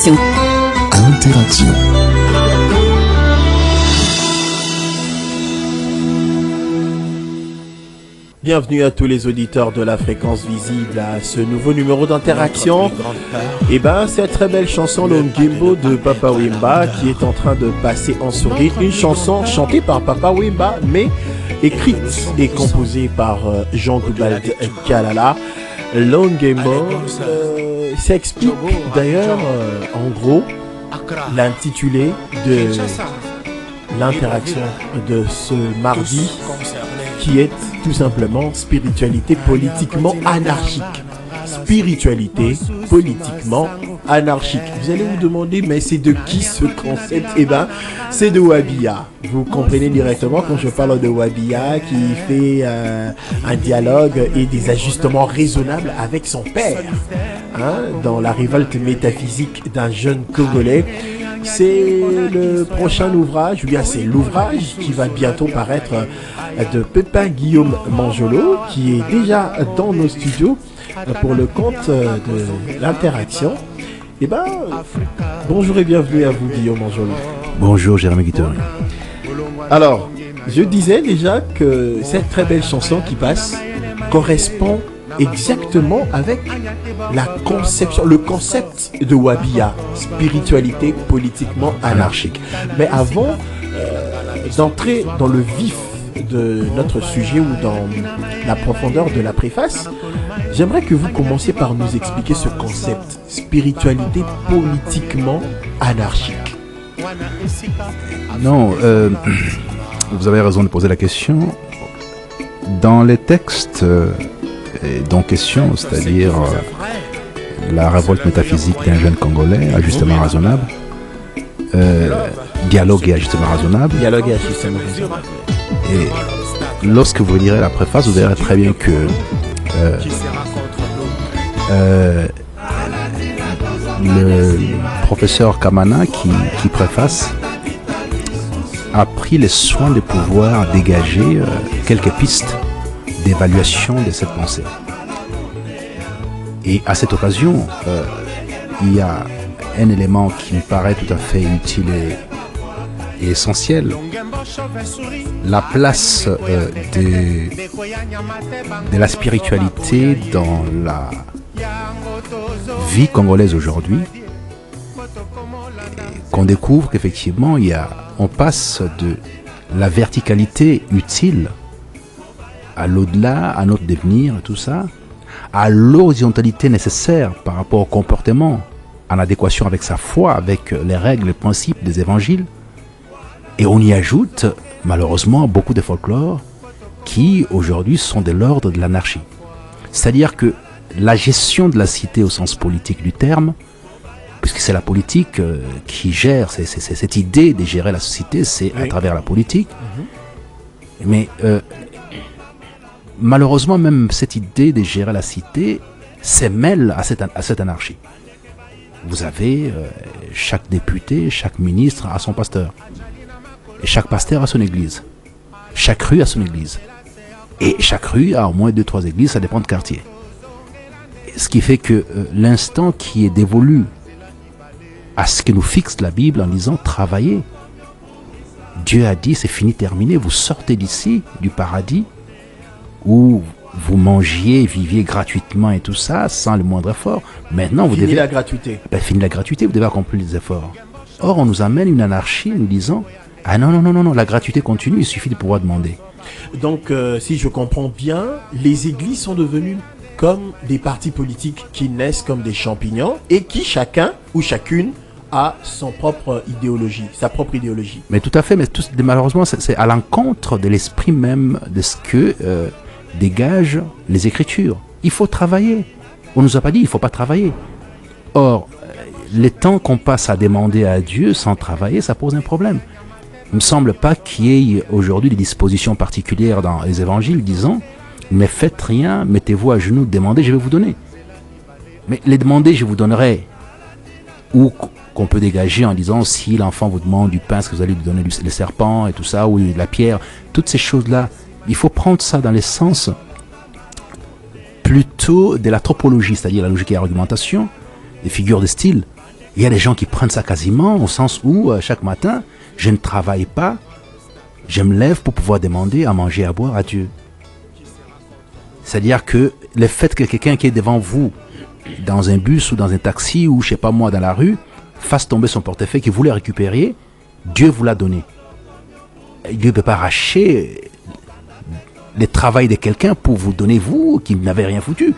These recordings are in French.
Interaction. Interaction. Bienvenue à tous les auditeurs de la fréquence visible à ce nouveau numéro d'Interaction. Et cette très belle chanson Longimbo de Papa Wemba qui est en train de passer en sourdine. Une chanson chantée par Papa Wemba mais écrite et composée par Jean Goubald Kalala. Longimbo s'explique d'ailleurs en gros l'intitulé de l'interaction de ce mardi qui est tout simplement spiritualité politiquement anarchique. Spiritualité politiquement anarchique. Vous allez vous demander, mais c'est de qui ce concept? C'est de Wabia. Vous comprenez directement quand je parle de Wabia qui fait un dialogue et des ajustements raisonnables avec son père. Dans la révolte métaphysique d'un jeune Congolais. C'est le prochain ouvrage, ou bien c'est l'ouvrage qui va bientôt paraître de Pépin Guillaume Manjolo, qui est déjà dans nos studios pour le compte de l'Interaction. Bonjour et bienvenue à vous Guillaume Manjolo. Bonjour Jérémy Guittori. Alors, je disais déjà que cette très belle chanson qui passe correspond exactement avec la conception, le concept de Wabia, spiritualité politiquement anarchique. Mais avant d'entrer dans le vif de notre sujet ou dans la profondeur de la préface, j'aimerais que vous commenciez par nous expliquer ce concept, spiritualité politiquement anarchique. Non, vous avez raison de poser la question. Dans les textes dont question, c'est-à-dire la révolte métaphysique d'un jeune Congolais, ajustement raisonnable, dialogue et ajustement raisonnable. Dialogue et ajustement raisonnable. Et lorsque vous lirez la préface, vous verrez très bien que le professeur Kamana qui préface a pris les soins de pouvoir dégager quelques pistes d'évaluation de cette pensée. Et à cette occasion, il y a un élément qui me paraît tout à fait utile et essentiel. La place de la spiritualité dans la vie congolaise aujourd'hui. Qu'on découvre qu'effectivement, on passe de la verticalité utile à l'au-delà, à notre devenir et tout ça, à l'horizontalité nécessaire par rapport au comportement en adéquation avec sa foi, avec les règles, les principes des évangiles. Et on y ajoute, malheureusement, beaucoup de folklore qui, aujourd'hui, sont de l'ordre de l'anarchie. C'est-à-dire que la gestion de la cité au sens politique du terme, puisque c'est la politique qui gère, c'est cette idée de gérer la société, c'est à travers la politique. Mais malheureusement, même cette idée de gérer la cité s'émêle à cette anarchie. Vous avez chaque député, chaque ministre a son pasteur. Et chaque pasteur a son église. Chaque rue a son église. Et chaque rue a au moins 2-3 églises, ça dépend de quartier. Ce qui fait que l'instant qui est dévolu à ce que nous fixe la Bible en disant travaillez. Dieu a dit c'est fini, terminé, vous sortez d'ici, du paradis, où vous mangiez, viviez gratuitement et tout ça, sans le moindre effort. Maintenant, vous devez... la gratuité. Fini la gratuité, vous devez accomplir les efforts. Or, on nous amène une anarchie, nous disant ah non, la gratuité continue, il suffit de pouvoir demander. Donc, si je comprends bien, les églises sont devenues comme des partis politiques qui naissent comme des champignons et qui chacun ou chacune a son propre idéologie, sa propre idéologie. Mais tout à fait, mais malheureusement, c'est à l'encontre de l'esprit même de ce que dégagent les Écritures. Il faut travailler. On ne nous a pas dit il ne faut pas travailler. Or, les temps qu'on passe à demander à Dieu sans travailler, ça pose un problème. Il ne me semble pas qu'il y ait aujourd'hui des dispositions particulières dans les évangiles disant « Ne faites rien, mettez-vous à genoux, demandez, je vais vous donner. » Mais les demander, je vous donnerai. Ou qu'on peut dégager en disant si l'enfant vous demande du pain, est-ce que vous allez lui donner le serpent et tout ça, ou de la pierre, toutes ces choses-là. Il faut prendre ça dans les sens plutôt de la topologie, c'est-à-dire la logique et l'argumentation, des figures de style. Il y a des gens qui prennent ça quasiment au sens où chaque matin, je ne travaille pas, je me lève pour pouvoir demander à manger, à boire à Dieu. C'est-à-dire que le fait que quelqu'un qui est devant vous, dans un bus ou dans un taxi ou je sais pas moi dans la rue, fasse tomber son portefeuille qu'il voulait récupérer, Dieu vous l'a donné. Dieu ne peut pas arracher le travail de quelqu'un pour vous donner vous qui n'avez rien foutu.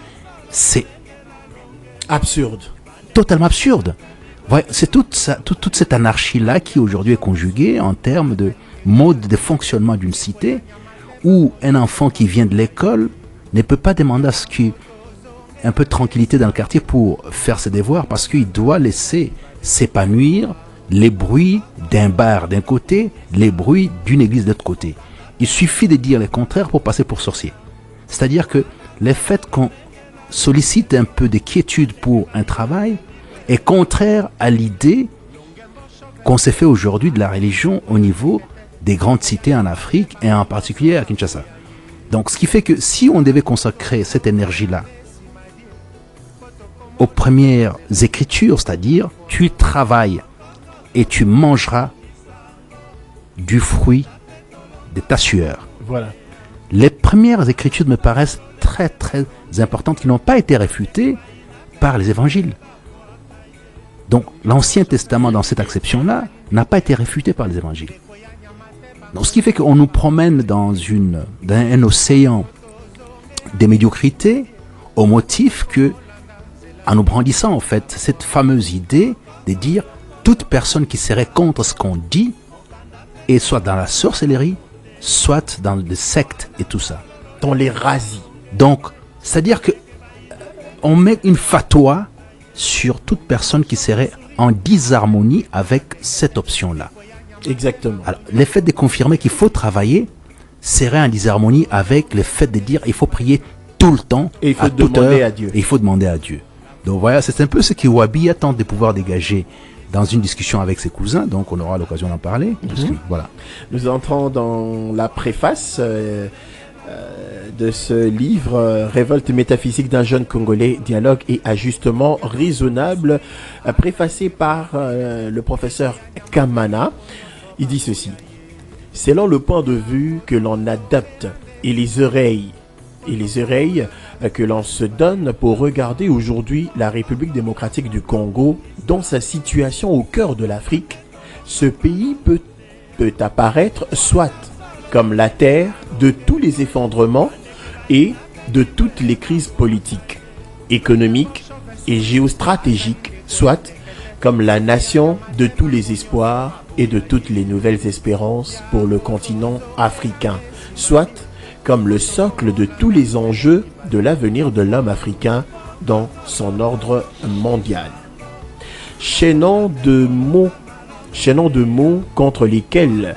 C'est Absurde. totalement absurde. Ouais, c'est toute cette anarchie-là qui aujourd'hui est conjuguée en termes de mode de fonctionnement d'une cité où un enfant qui vient de l'école ne peut pas demander à ce qu'il y ait un peu de tranquillité dans le quartier pour faire ses devoirs parce qu'il doit laisser s'épanouir les bruits d'un bar d'un côté, les bruits d'une église de l'autre côté. Il suffit de dire le contraire pour passer pour sorcier. C'est-à-dire que le fait qu'on sollicite un peu de quiétude pour un travail est contraire à l'idée qu'on s'est fait aujourd'hui de la religion au niveau des grandes cités en Afrique et en particulier à Kinshasa. Donc ce qui fait que si on devait consacrer cette énergie-là aux premières écritures, c'est-à-dire tu travailles et tu mangeras du fruit de ta sueur. Voilà. Les premières écritures me paraissent très très importantes qui n'ont pas été réfutées par les évangiles. Donc l'Ancien Testament dans cette acception-là n'a pas été réfuté par les évangiles. Donc ce qui fait qu'on nous promène dans un océan de médiocrité au motif que, en nous brandissant en fait cette fameuse idée de dire toute personne qui serait contre ce qu'on dit est soit dans la sorcellerie, soit dans les sectes et tout ça. Dans les razzies. Donc, c'est-à-dire que on met une fatwa sur toute personne qui serait en disharmonie avec cette option-là. Exactement. Alors, le fait de confirmer qu'il faut travailler serait en disharmonie avec le fait de dire il faut prier tout le temps, Et il faut à toute demander heure, à Dieu. et il faut demander à Dieu. Donc voilà, c'est un peu ce que Wabia tente de pouvoir dégager dans une discussion avec ses cousins, donc on aura l'occasion d'en parler. Parce que, voilà. Nous entrons dans la préface de ce livre, Révolte métaphysique d'un jeune Congolais, dialogue et ajustement raisonnable, préfacé par le professeur Kamana. Il dit ceci: selon le point de vue que l'on adopte et les oreilles que l'on se donne pour regarder aujourd'hui la République démocratique du Congo dans sa situation au cœur de l'Afrique, ce pays peut apparaître soit comme la terre de tous les effondrements et de toutes les crises politiques, économiques et géostratégiques, soit comme la nation de tous les espoirs et de toutes les nouvelles espérances pour le continent africain, soit comme le socle de tous les enjeux de l'avenir de l'homme africain dans son ordre mondial. Chaînant de mots contre lesquels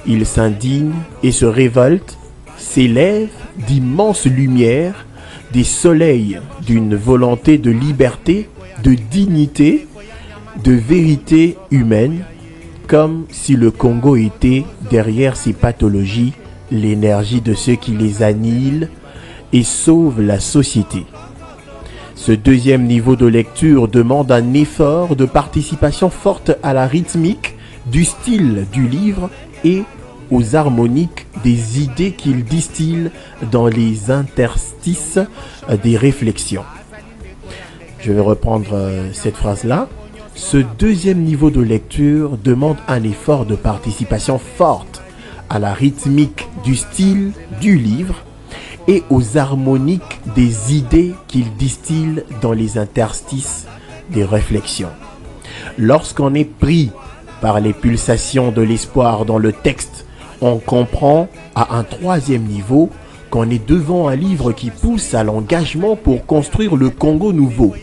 il s'indigne et se révolte, s'élèvent d'immenses lumières, des soleils d'une volonté de liberté, de dignité, de vérité humaine, comme si le Congo était, derrière ces pathologies, l'énergie de ceux qui les annihilent et sauvent la société. Ce deuxième niveau de lecture demande un effort de participation forte à la rythmique du style du livre et aux harmoniques des idées qu'il distille dans les interstices des réflexions. Je vais reprendre cette phrase-là. Ce deuxième niveau de lecture demande un effort de participation forte à la rythmique du style du livre et aux harmoniques des idées qu'il distille dans les interstices des réflexions. Lorsqu'on est pris par les pulsations de l'espoir dans le texte, on comprend à un troisième niveau qu'on est devant un livre qui pousse à l'engagement pour construire le Congo nouveau.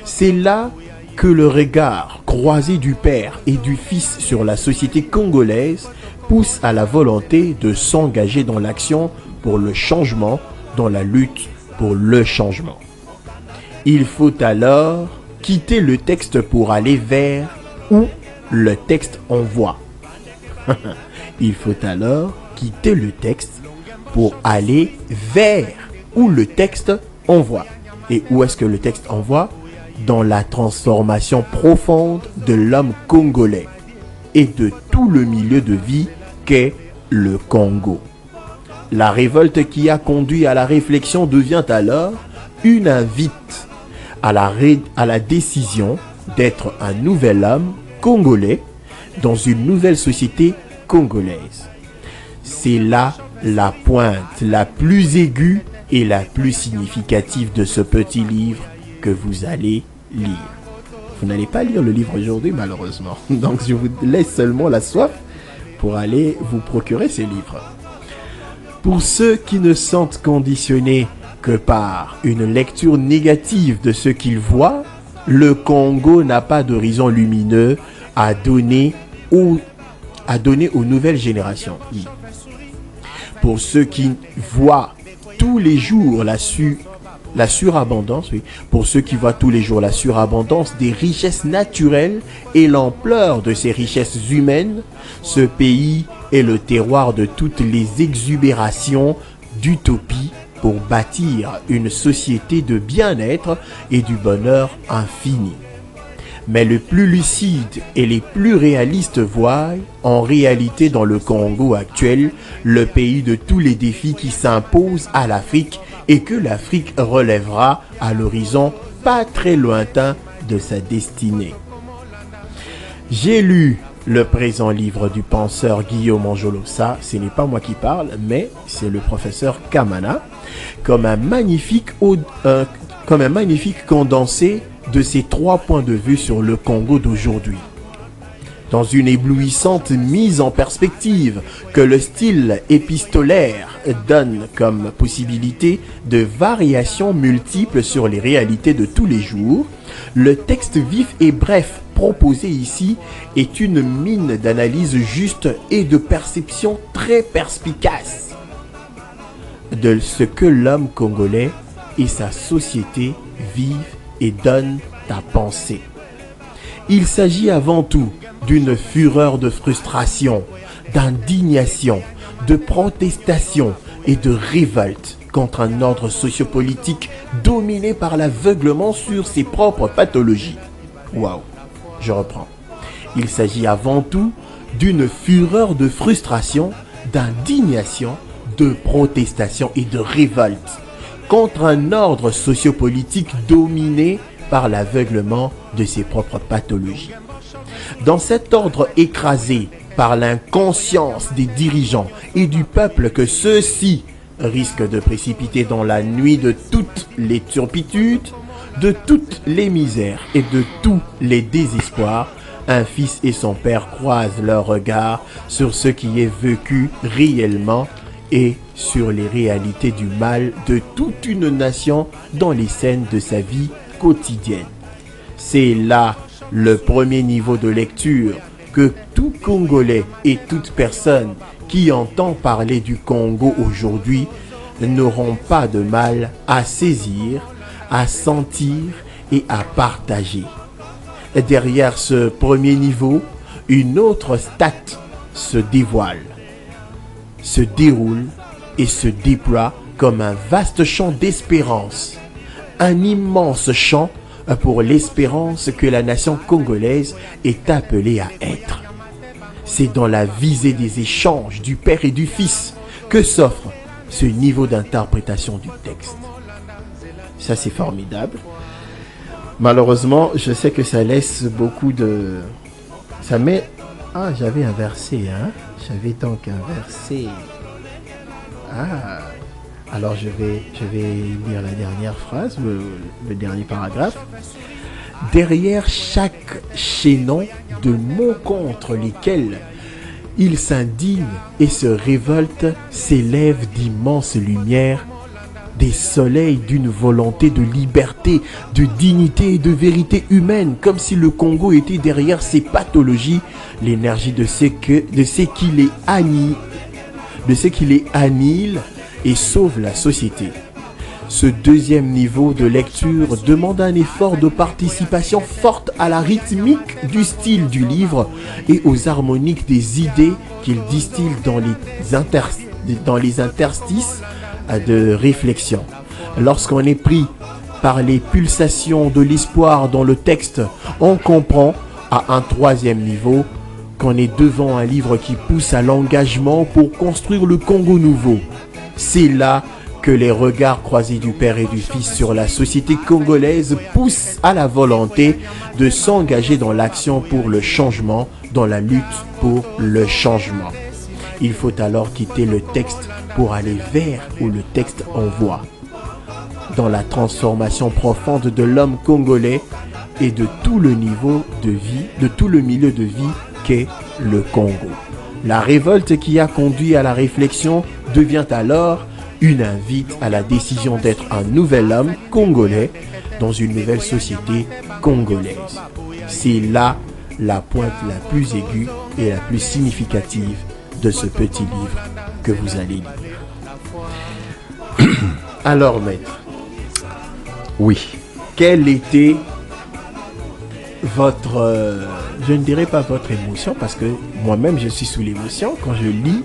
C'est là que le regard croisé du Père et du Fils sur la société congolaise pousse à la volonté de s'engager dans l'action pour le changement, dans la lutte pour le changement. Il faut alors quitter le texte pour aller vers où le texte envoie. Il faut alors quitter le texte pour aller vers où le texte envoie. Et où est-ce que le texte envoie? dans la transformation profonde de l'homme congolais et de tout le milieu de vie qu'est le Congo. La révolte qui a conduit à la réflexion devient alors une invite à la décision d'être un nouvel homme congolais dans une nouvelle société congolaise. C'est là la pointe la plus aiguë et la plus significative de ce petit livre que vous allez lire. Vous n'allez pas lire le livre aujourd'hui malheureusement, donc je vous laisse seulement la soif pour aller vous procurer ces livres. Pour ceux qui ne sentent conditionnés que par une lecture négative de ce qu'ils voient, le Congo n'a pas d'horizon lumineux à donner aux nouvelles générations. Pour ceux qui voient tous les jours la surabondance, pour ceux qui voient tous les jours la surabondance des richesses naturelles et l'ampleur de ces richesses humaines, ce pays est le terroir de toutes les exubérations d'utopie pour bâtir une société de bien-être et du bonheur infini. Mais les plus lucides et les plus réalistes voient en réalité dans le Congo actuel le pays de tous les défis qui s'imposent à l'Afrique et que l'Afrique relèvera à l'horizon pas très lointain de sa destinée. J'ai lu le présent livre du penseur Guillaume Anjolosa, ce n'est pas moi qui parle, mais c'est le professeur Kamana, comme un magnifique condensé de ces 3 points de vue sur le Congo d'aujourd'hui. Dans une éblouissante mise en perspective que le style épistolaire donne comme possibilité de variations multiples sur les réalités de tous les jours, le texte vif et bref proposé ici est une mine d'analyse juste et de perception très perspicace de ce que l'homme congolais et sa société vivent et donnent à penser. Il s'agit avant tout d'une fureur de frustration, d'indignation, de protestation et de révolte contre un ordre sociopolitique dominé par l'aveuglement sur ses propres pathologies. Waouh, je reprends. Il s'agit avant tout d'une fureur de frustration, d'indignation, de protestation et de révolte contre un ordre sociopolitique dominé par l'aveuglement de ses propres pathologies. Dans cet ordre écrasé par l'inconscience des dirigeants et du peuple que ceux-ci risquent de précipiter dans la nuit de toutes les turpitudes, de toutes les misères et de tous les désespoirs, un fils et son père croisent leurs regards sur ce qui est vécu réellement et sur les réalités du mal de toute une nation dans les scènes de sa vie quotidienne. C'est là le premier niveau de lecture que tout Congolais et toute personne qui entend parler du Congo aujourd'hui n'auront pas de mal à saisir, à sentir et à partager. Derrière ce premier niveau, une autre strate se dévoile, se déroule et se déploie comme un vaste champ d'espérance, un immense champ pour l'espérance que la nation congolaise est appelée à être. C'est dans la visée des échanges du Père et du Fils que s'offre ce niveau d'interprétation du texte. Ça, c'est formidable. Malheureusement, je sais que ça laisse beaucoup de... Ça met... Ah, j'avais un verset, hein. J'avais donc un verset. Ah. Alors, je vais lire la dernière phrase, le dernier paragraphe. Derrière chaque chaînon de mots contre lesquels il s'indigne et se révolte s'élèvent d'immenses lumières, des soleils d'une volonté de liberté, de dignité et de vérité humaine, comme si le Congo était derrière ces pathologies, l'énergie de ce qui les annihile et sauve la société. Ce deuxième niveau de lecture demande un effort de participation forte à la rythmique du style du livre et aux harmoniques des idées qu'il distille dans les interstices de réflexion. Lorsqu'on est pris par les pulsations de l'espoir dans le texte, on comprend à un troisième niveau qu'on est devant un livre qui pousse à l'engagement pour construire le Congo nouveau. C'est là que les regards croisés du père et du fils sur la société congolaise poussent à la volonté de s'engager dans l'action pour le changement, dans la lutte pour le changement. Il faut alors quitter le texte pour aller vers où le texte envoie. Dans la transformation profonde de l'homme congolais et de tout le niveau de vie, de tout le milieu de vie qu'est le Congo. La révolte qui a conduit à la réflexion devient alors une invite à la décision d'être un nouvel homme congolais dans une nouvelle société congolaise. C'est là la pointe la plus aiguë et la plus significative de ce petit livre que vous allez lire. Alors, maître. Oui. Quelle était votre, je ne dirais pas votre émotion, parce que moi-même je suis sous l'émotion quand je lis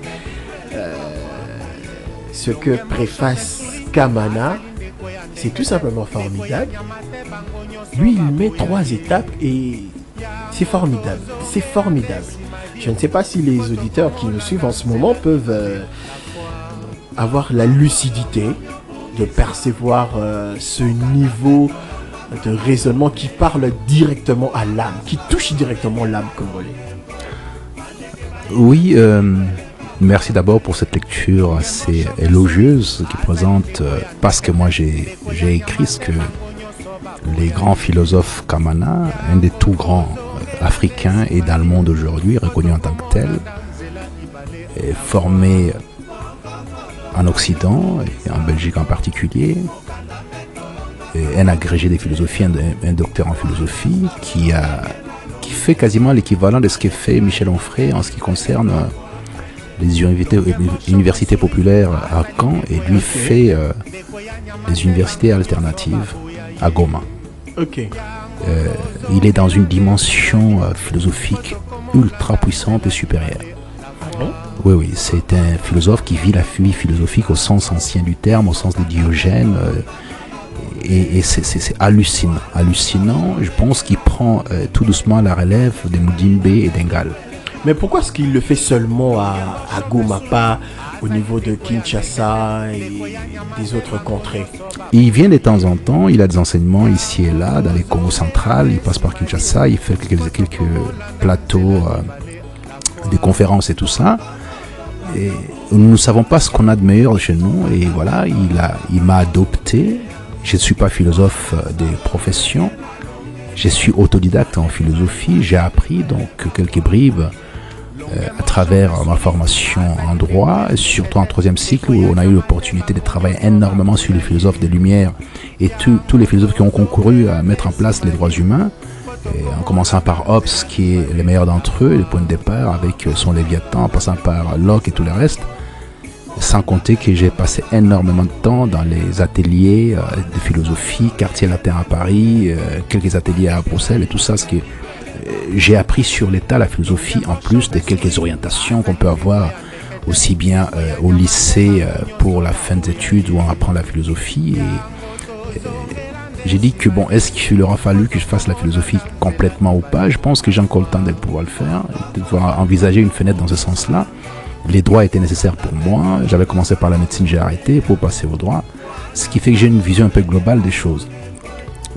ce que préface Kamana. C'est tout simplement formidable. Lui, il met 3 étapes et c'est formidable. C'est formidable. Je ne sais pas si les auditeurs qui nous suivent en ce moment peuvent avoir la lucidité de percevoir ce niveau de raisonnement qui parle directement à l'âme, qui touche directement l'âme congolaise. Oui, merci d'abord pour cette lecture assez élogieuse qui présente, parce que moi j'ai écrit ce que les grands philosophes Kamana, un des tout grands africains et dans le monde aujourd'hui, reconnu en tant que tel, est formé en Occident et en Belgique en particulier, un agrégé de philosophie, un docteur en philosophie qui fait quasiment l'équivalent de ce que fait Michel Onfray en ce qui concerne les universités populaires à Caen, et lui fait les universités alternatives à Goma. Ok. Il est dans une dimension philosophique ultra puissante et supérieure. Oui, c'est un philosophe qui vit la vie philosophique au sens ancien du terme, au sens de Diogène. Et c'est hallucinant. Je pense qu'il prend tout doucement la relève de Mudimbe et d'Engal. Mais pourquoi est-ce qu'il le fait seulement à Goma, pas au niveau de Kinshasa et des autres contrées? Il vient de temps en temps, il a des enseignements ici et là, dans les Congo centrales, il passe par Kinshasa, il fait quelques plateaux, des conférences et tout ça. Et nous ne savons pas ce qu'on a de meilleur chez nous, et voilà, il m'a adopté. Je ne suis pas philosophe de profession, je suis autodidacte en philosophie, j'ai appris donc quelques bribes à travers ma formation en droit, surtout en 3e cycle où on a eu l'opportunité de travailler énormément sur les philosophes des Lumières et tous les philosophes qui ont concouru à mettre en place les droits humains, et en commençant par Hobbes qui est le meilleur d'entre eux, le point de départ avec son Léviathan, en passant par Locke et tout le reste. Sans compter que j'ai passé énormément de temps dans les ateliers de philosophie, quartier latin à Paris, quelques ateliers à Bruxelles et tout ça, ce que j'ai appris sur l'état, la philosophie, en plus de quelques orientations qu'on peut avoir aussi bien au lycée pour la fin des études où on apprend la philosophie. Et j'ai dit que bon, est-ce qu'il aura fallu que je fasse la philosophie complètement ou pas? Je pense que j'ai encore le temps de pouvoir le faire, de pouvoir envisager une fenêtre dans ce sens-là. Les droits étaient nécessaires pour moi. J'avais commencé par la médecine, j'ai arrêté pour passer aux droits. Ce qui fait que j'ai une vision un peu globale des choses.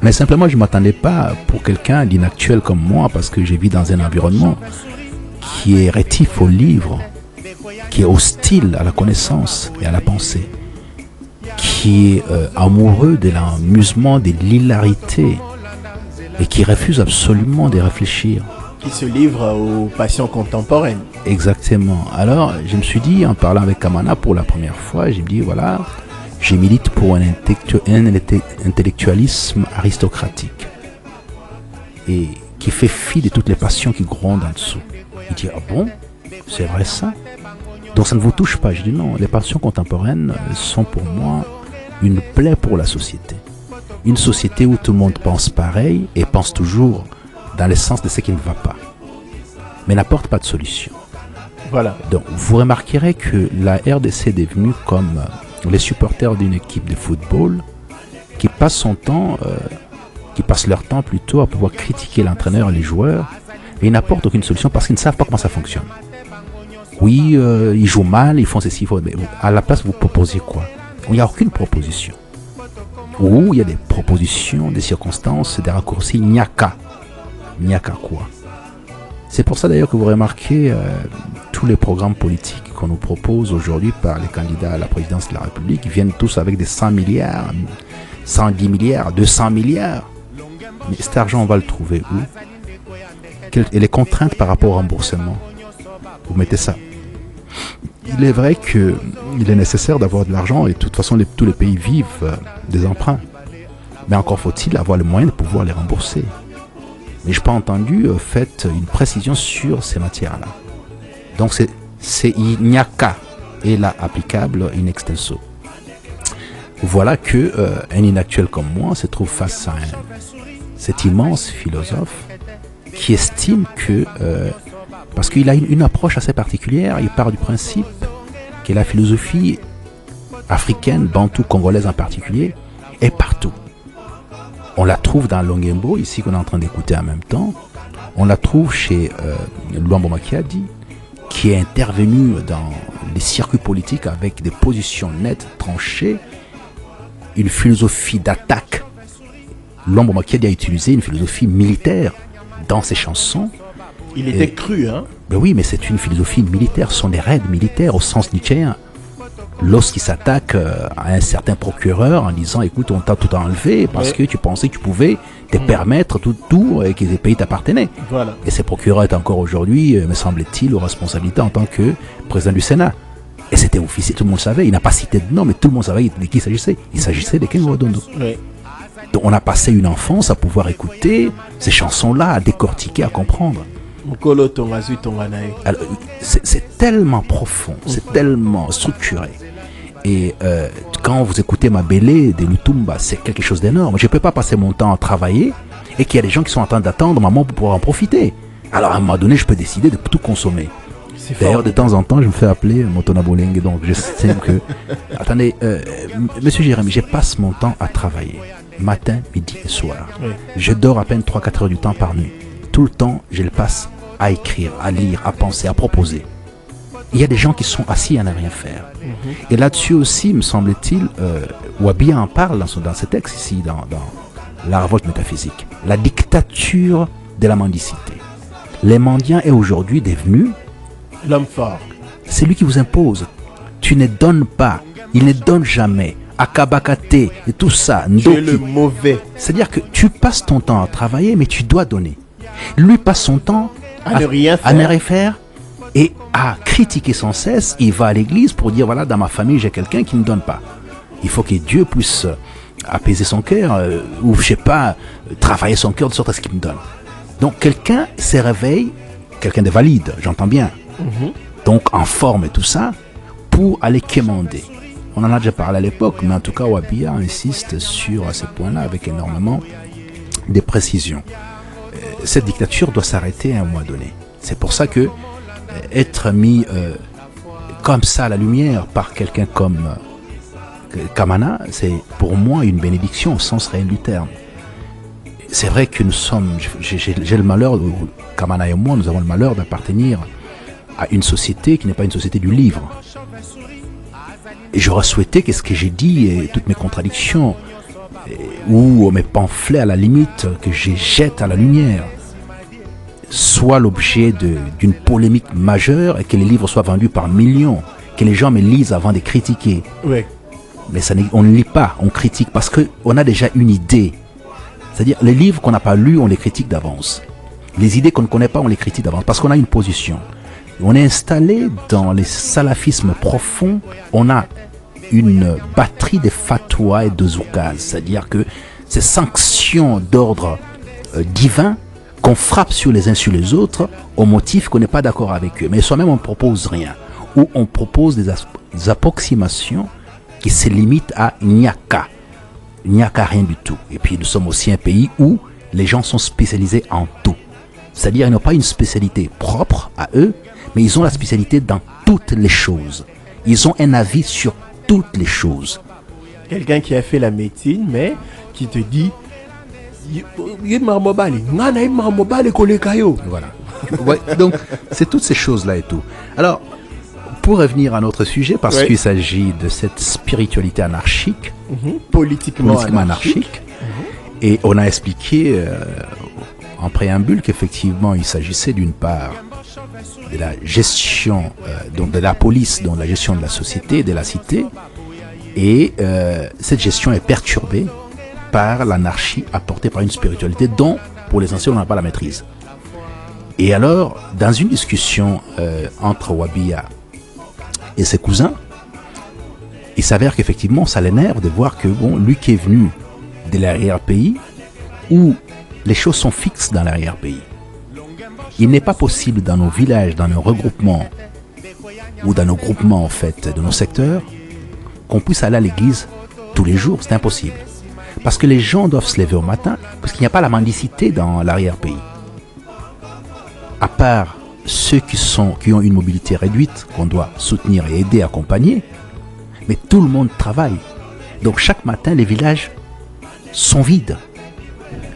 Mais simplement, je ne m'attendais pas pour quelqu'un d'inactuel comme moi, parce que j'ai vis dans un environnement qui est rétif au livre, qui est hostile à la connaissance et à la pensée, qui est amoureux de l'amusement, de l'hilarité, et qui refuse absolument de réfléchir. Qui se livre aux passions contemporaines. Exactement. Alors, je me suis dit, en parlant avec Kamana pour la première fois, j'ai dit, voilà, je milite pour un intellectualisme aristocratique et qui fait fi de toutes les passions qui grondent en dessous. Il dit, ah bon, c'est vrai ça? Donc ça ne vous touche pas? Je dis non, les passions contemporaines sont pour moi une plaie pour la société. Une société où tout le monde pense pareil et pense toujours dans le sens de ce qui ne va pas, mais n'apporte pas de solution. Voilà. Donc vous remarquerez que la RDC est devenue comme les supporters d'une équipe de football qui passent son temps, qui passent leur temps plutôt à pouvoir critiquer l'entraîneur et les joueurs, et ils n'apportent aucune solution parce qu'ils ne savent pas comment ça fonctionne. Oui, ils jouent mal, ils font ceci, mais à la place, vous proposez quoi? Il n'y a aucune proposition. Ou il y a des propositions, des circonstances, des raccourcis, il n'y a qu'à. Il n'y a qu'à quoi? C'est pour ça d'ailleurs que vous remarquez tous les programmes politiques qu'on nous propose aujourd'hui par les candidats à la présidence de la République, ils viennent tous avec des 100 milliards, 110 milliards, 200 milliards. Mais cet argent, on va le trouver où? Et les contraintes par rapport au remboursement? Vous mettez ça. Il est vrai qu'il est nécessaire d'avoir de l'argent et de toute façon tous les pays vivent des emprunts. Mais encore faut-il avoir le moyen de pouvoir les rembourser. Mais je n'ai pas entendu fait une précision sur ces matières-là. Donc il n'y a qu'à et là applicable in extenso. Voilà que un inactuel comme moi se trouve face à cet immense philosophe qui estime que parce qu'il a une approche assez particulière, il part du principe que la philosophie africaine, bantou, congolaise en particulier, est partout. On la trouve dans Longembo, ici qu'on est en train d'écouter en même temps. On la trouve chez Luambo Makiadi, qui est intervenu dans les circuits politiques avec des positions nettes, tranchées, une philosophie d'attaque. Luambo Makiadi a utilisé une philosophie militaire dans ses chansons. Il était cru, hein? Ben oui, mais c'est une philosophie militaire, ce sont des raids militaires au sens nietzschéen. Lorsqu'il s'attaque à un certain procureur en disant écoute, on t'a tout enlevé parce que tu pensais que tu pouvais te permettre tout et que les pays t'appartenaient. Voilà. Et ce procureur est encore aujourd'hui, me semble-t-il, aux responsabilités en tant que président du Sénat. Et c'était officiel, tout le monde savait. Il n'a pas cité de nom, mais tout le monde savait de qui il s'agissait. Il s'agissait de Ken Wadondo. Oui. Donc on a passé une enfance à pouvoir écouter ces chansons-là, à décortiquer, à comprendre. Alors, c'est tellement profond, c'est tellement structuré. Et quand vous écoutez Mabélé de Lutumba, c'est quelque chose d'énorme. Je ne peux pas passer mon temps à travailler et qu'il y a des gens qui sont en train d'attendre maman pour pouvoir en profiter. Alors à un moment donné, je peux décider de tout consommer. D'ailleurs, de temps en temps, je me fais appeler Motona Bolenge, donc je sais que... Attendez, monsieur Jérémy, je passe mon temps à travailler, matin, midi et soir. Oui. Je dors à peine 3-4 heures du temps par nuit. Tout le temps, je le passe à écrire, à lire, à penser, à proposer. Il y a des gens qui sont assis à ne rien faire. Et là-dessus aussi, me semble-t-il, Wabia en parle dans ce texte ici, dans La révolte métaphysique. La dictature de la mendicité. Les mendiants est aujourd'hui devenu l'homme fort. C'est lui qui vous impose. Tu ne donnes pas, il ne donne jamais. Akabakate et tout ça. Tu es le mauvais. C'est-à-dire que tu passes ton temps à travailler, mais tu dois donner. Lui passe son temps à ne rien faire et à critiquer sans cesse. Il va à l'église pour dire voilà, dans ma famille j'ai quelqu'un qui ne donne pas. Il faut que Dieu puisse apaiser son cœur ou je sais pas, travailler son cœur de sorte à ce qu'il me donne. Donc quelqu'un se réveille, quelqu'un de valide, j'entends bien, donc en forme et tout ça, pour aller quémander. On en a déjà parlé à l'époque, mais en tout cas Wabia insiste sur ces points-là avec énormément de précision. Cette dictature doit s'arrêter à un moment donné. C'est pour ça que être mis comme ça à la lumière par quelqu'un comme Kamana, c'est pour moi une bénédiction au sens réel du terme. C'est vrai que nous sommes, j'ai le malheur, Kamana et moi, nous avons le malheur d'appartenir à une société qui n'est pas une société du livre. Et j'aurais souhaité que ce que j'ai dit et toutes mes contradictions ou mes pamphlets à la limite que je jette à la lumière soient l'objet d'une polémique majeure et que les livres soient vendus par millions, que les gens me lisent avant de critiquer. Oui. Mais on ne lit pas, on critique parce qu'on a déjà une idée. C'est-à-dire les livres qu'on n'a pas lus, on les critique d'avance. Les idées qu'on ne connaît pas, on les critique d'avance parce qu'on a une position. On est installé dans les salafismes profonds, on a une batterie de fatwas et de zoukaz, c'est-à-dire que ces sanctions d'ordre divin qu'on frappe sur les uns sur les autres au motif qu'on n'est pas d'accord avec eux. Mais soi-même on ne propose rien, ou on propose des approximations qui se limitent à Nyaka. Nyaka rien du tout. Et puis nous sommes aussi un pays où les gens sont spécialisés en tout. C'est-à-dire ils n'ont pas une spécialité propre à eux, mais ils ont la spécialité dans toutes les choses. Ils ont un avis sur toutes les choses. quelqu'un qui a fait la médecine, mais qui te dit Voilà. Ouais, donc, c'est toutes ces choses-là et tout. Alors, pour revenir à notre sujet, parce Ouais. qu'il s'agit de cette spiritualité anarchique, politiquement anarchique, et on a expliqué en préambule qu'effectivement, il s'agissait d'une part de la gestion donc de la police, donc la gestion de la société, de la cité, et cette gestion est perturbée par l'anarchie apportée par une spiritualité dont, pour l'essentiel, on n'a pas la maîtrise. Et alors, dans une discussion entre Wabia et ses cousins, il s'avère qu'effectivement, ça l'énerve de voir que, bon, lui qui est venu de l'arrière-pays, où les choses sont fixes dans l'arrière-pays, il n'est pas possible dans nos villages, dans nos regroupements, ou dans nos groupements, en fait, de nos secteurs, qu'on puisse aller à l'église tous les jours. C'est impossible. Parce que les gens doivent se lever au matin, parce qu'il n'y a pas la mendicité dans l'arrière-pays. À part ceux qui ont une mobilité réduite, qu'on doit soutenir et aider, accompagner, mais tout le monde travaille. Donc chaque matin, les villages sont vides.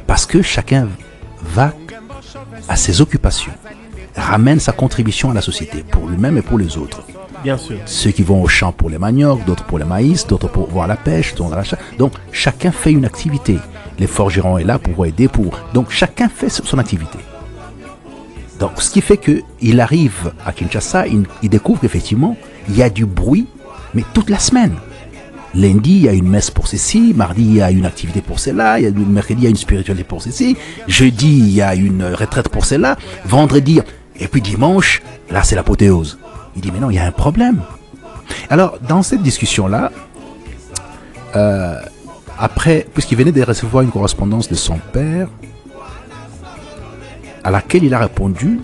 Parce que chacun va à ses occupations, ramène sa contribution à la société, pour lui-même et pour les autres. Bien sûr. Ceux qui vont au champ pour les maniocs, d'autres pour les maïs, d'autres pour voir la pêche, d'autres la chasse. Donc chacun fait une activité. Les forgerons est là pour aider, donc chacun fait son activité. Donc ce qui fait qu'il arrive à Kinshasa, il découvre qu'effectivement, il y a du bruit, mais toute la semaine. Lundi, il y a une messe pour ceci, mardi, il y a une activité pour cela, mercredi, il y a une spiritualité pour ceci, jeudi, il y a une retraite pour cela, vendredi, et puis dimanche, là c'est l'apothéose. Il dit, mais non, il y a un problème. Alors, dans cette discussion-là, après, puisqu'il venait de recevoir une correspondance de son père, à laquelle il a répondu,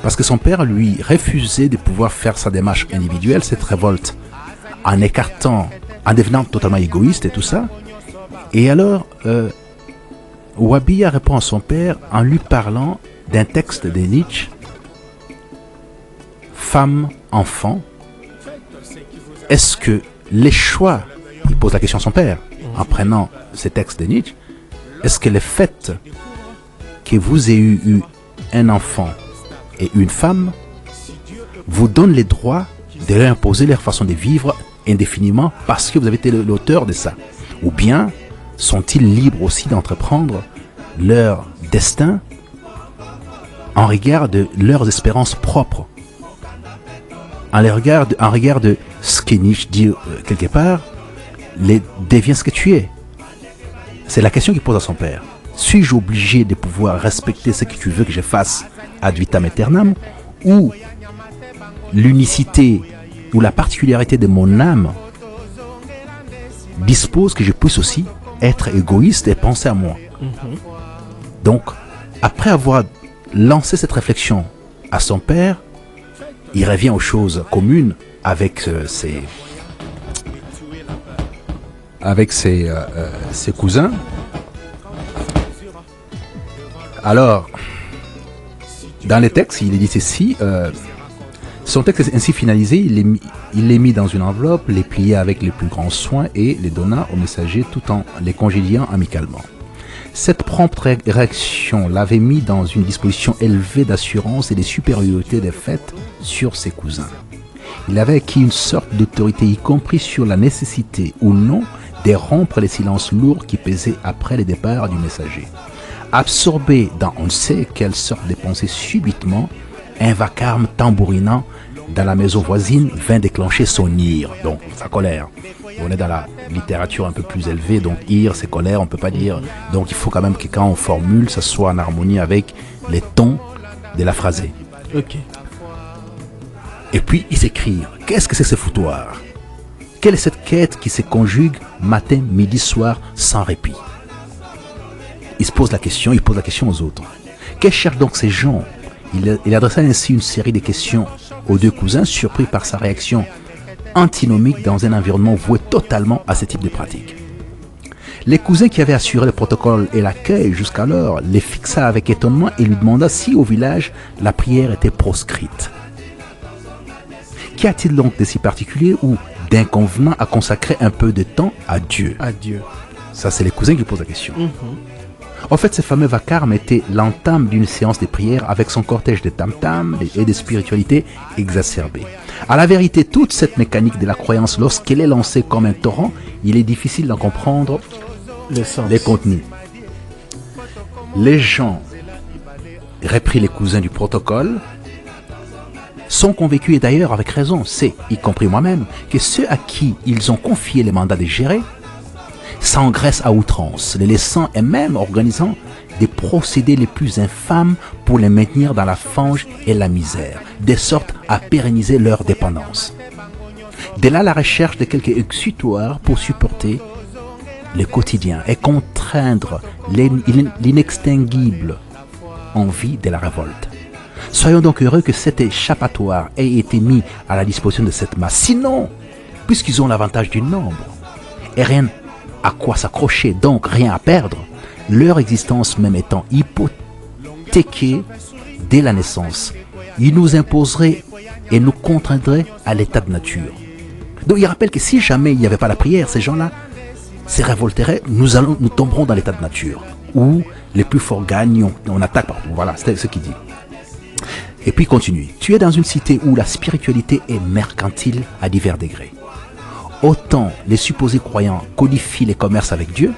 parce que son père lui refusait de pouvoir faire sa démarche individuelle, cette révolte, en écartant, en devenant totalement égoïste et tout ça. Et alors, Wabia répond à son père en lui parlant d'un texte de Nietzsche, Femme, enfant, est-ce que les choix, il pose la question à son père, en prenant ces textes de Nietzsche, est-ce que le fait que vous ayez eu un enfant et une femme vous donne les droits de leur imposer leur façon de vivre indéfiniment parce que vous avez été l'auteur de ça? Ou bien sont-ils libres aussi d'entreprendre leur destin en regard de leurs espérances propres, en regard de ce que Nietzsche dit quelque part, deviens ce que tu es. C'est la question qu'il pose à son père. Suis-je obligé de pouvoir respecter ce que tu veux que je fasse ad vitam aeternam, ou l'unicité ou la particularité de mon âme dispose que je puisse aussi être égoïste et penser à moi. Donc, après avoir lancé cette réflexion à son père, il revient aux choses communes avec ses cousins. Alors, dans les textes, il est dit ceci, son texte est ainsi finalisé, il les mis dans une enveloppe, les plié avec les plus grands soins et les donna au messager tout en les congédiant amicalement. Cette prompte réaction l'avait mis dans une disposition élevée d'assurance et de supériorité des faits sur ses cousins. Il avait acquis une sorte d'autorité, y compris sur la nécessité ou non de rompre les silences lourds qui pesaient après le départ du messager. Absorbé dans on ne sait quelle sorte de pensée subitement, un vacarme tambourinant dans la maison voisine vint déclencher son ire, donc sa colère. On est dans la littérature un peu plus élevée, donc ire, c'est colère, on ne peut pas dire. Donc il faut quand même que quand on formule, ça soit en harmonie avec les tons de la phrasée. Ok. Et puis il s'écrit, qu'est-ce que c'est ce foutoir? Quelle est cette quête qui se conjugue matin, midi, soir, sans répit? Il se pose la question, il pose la question aux autres. Que cherchent donc ces gens? Il adressa ainsi une série de questions aux deux cousins, surpris par sa réaction antinomique dans un environnement voué totalement à ce type de pratique. Les cousins qui avaient assuré le protocole et l'accueil jusqu'alors les fixa avec étonnement et lui demanda si au village la prière était proscrite. Qu'y a-t-il donc de si particulier ou d'inconvenant à consacrer un peu de temps à Dieu? À Dieu. Ça, c'est les cousins qui posent la question. En fait, ce fameux vacarme était l'entame d'une séance de prière avec son cortège de tam-tam et de spiritualité exacerbée. À la vérité, toute cette mécanique de la croyance, lorsqu'elle est lancée comme un torrent, il est difficile d'en comprendre les contenus. Les gens, repris les cousins du protocole, sont convaincus, et d'ailleurs avec raison, c'est, y compris moi-même, que ceux à qui ils ont confié les mandats de gérer s'engraissent à outrance, les laissant et même organisant des procédés les plus infâmes pour les maintenir dans la fange et la misère, de sorte à pérenniser leur dépendance. De là la recherche de quelques exutoires pour supporter le quotidien et contraindre l'inextinguible envie de la révolte. Soyons donc heureux que cet échappatoire ait été mis à la disposition de cette masse. Sinon, puisqu'ils ont l'avantage du nombre et rien à quoi s'accrocher, donc rien à perdre, leur existence même étant hypothéquée dès la naissance, ils nous imposeraient et nous contraindraient à l'état de nature. Donc il rappelle que si jamais il n'y avait pas la prière, ces gens-là se révolteraient, nous tomberons dans l'état de nature, où les plus forts gagnent, on attaque partout. Voilà, c'est ce qu'il dit. Et puis il continue. Tu es dans une cité où la spiritualité est mercantile à divers degrés. Autant les supposés croyants codifient les commerces avec Dieu,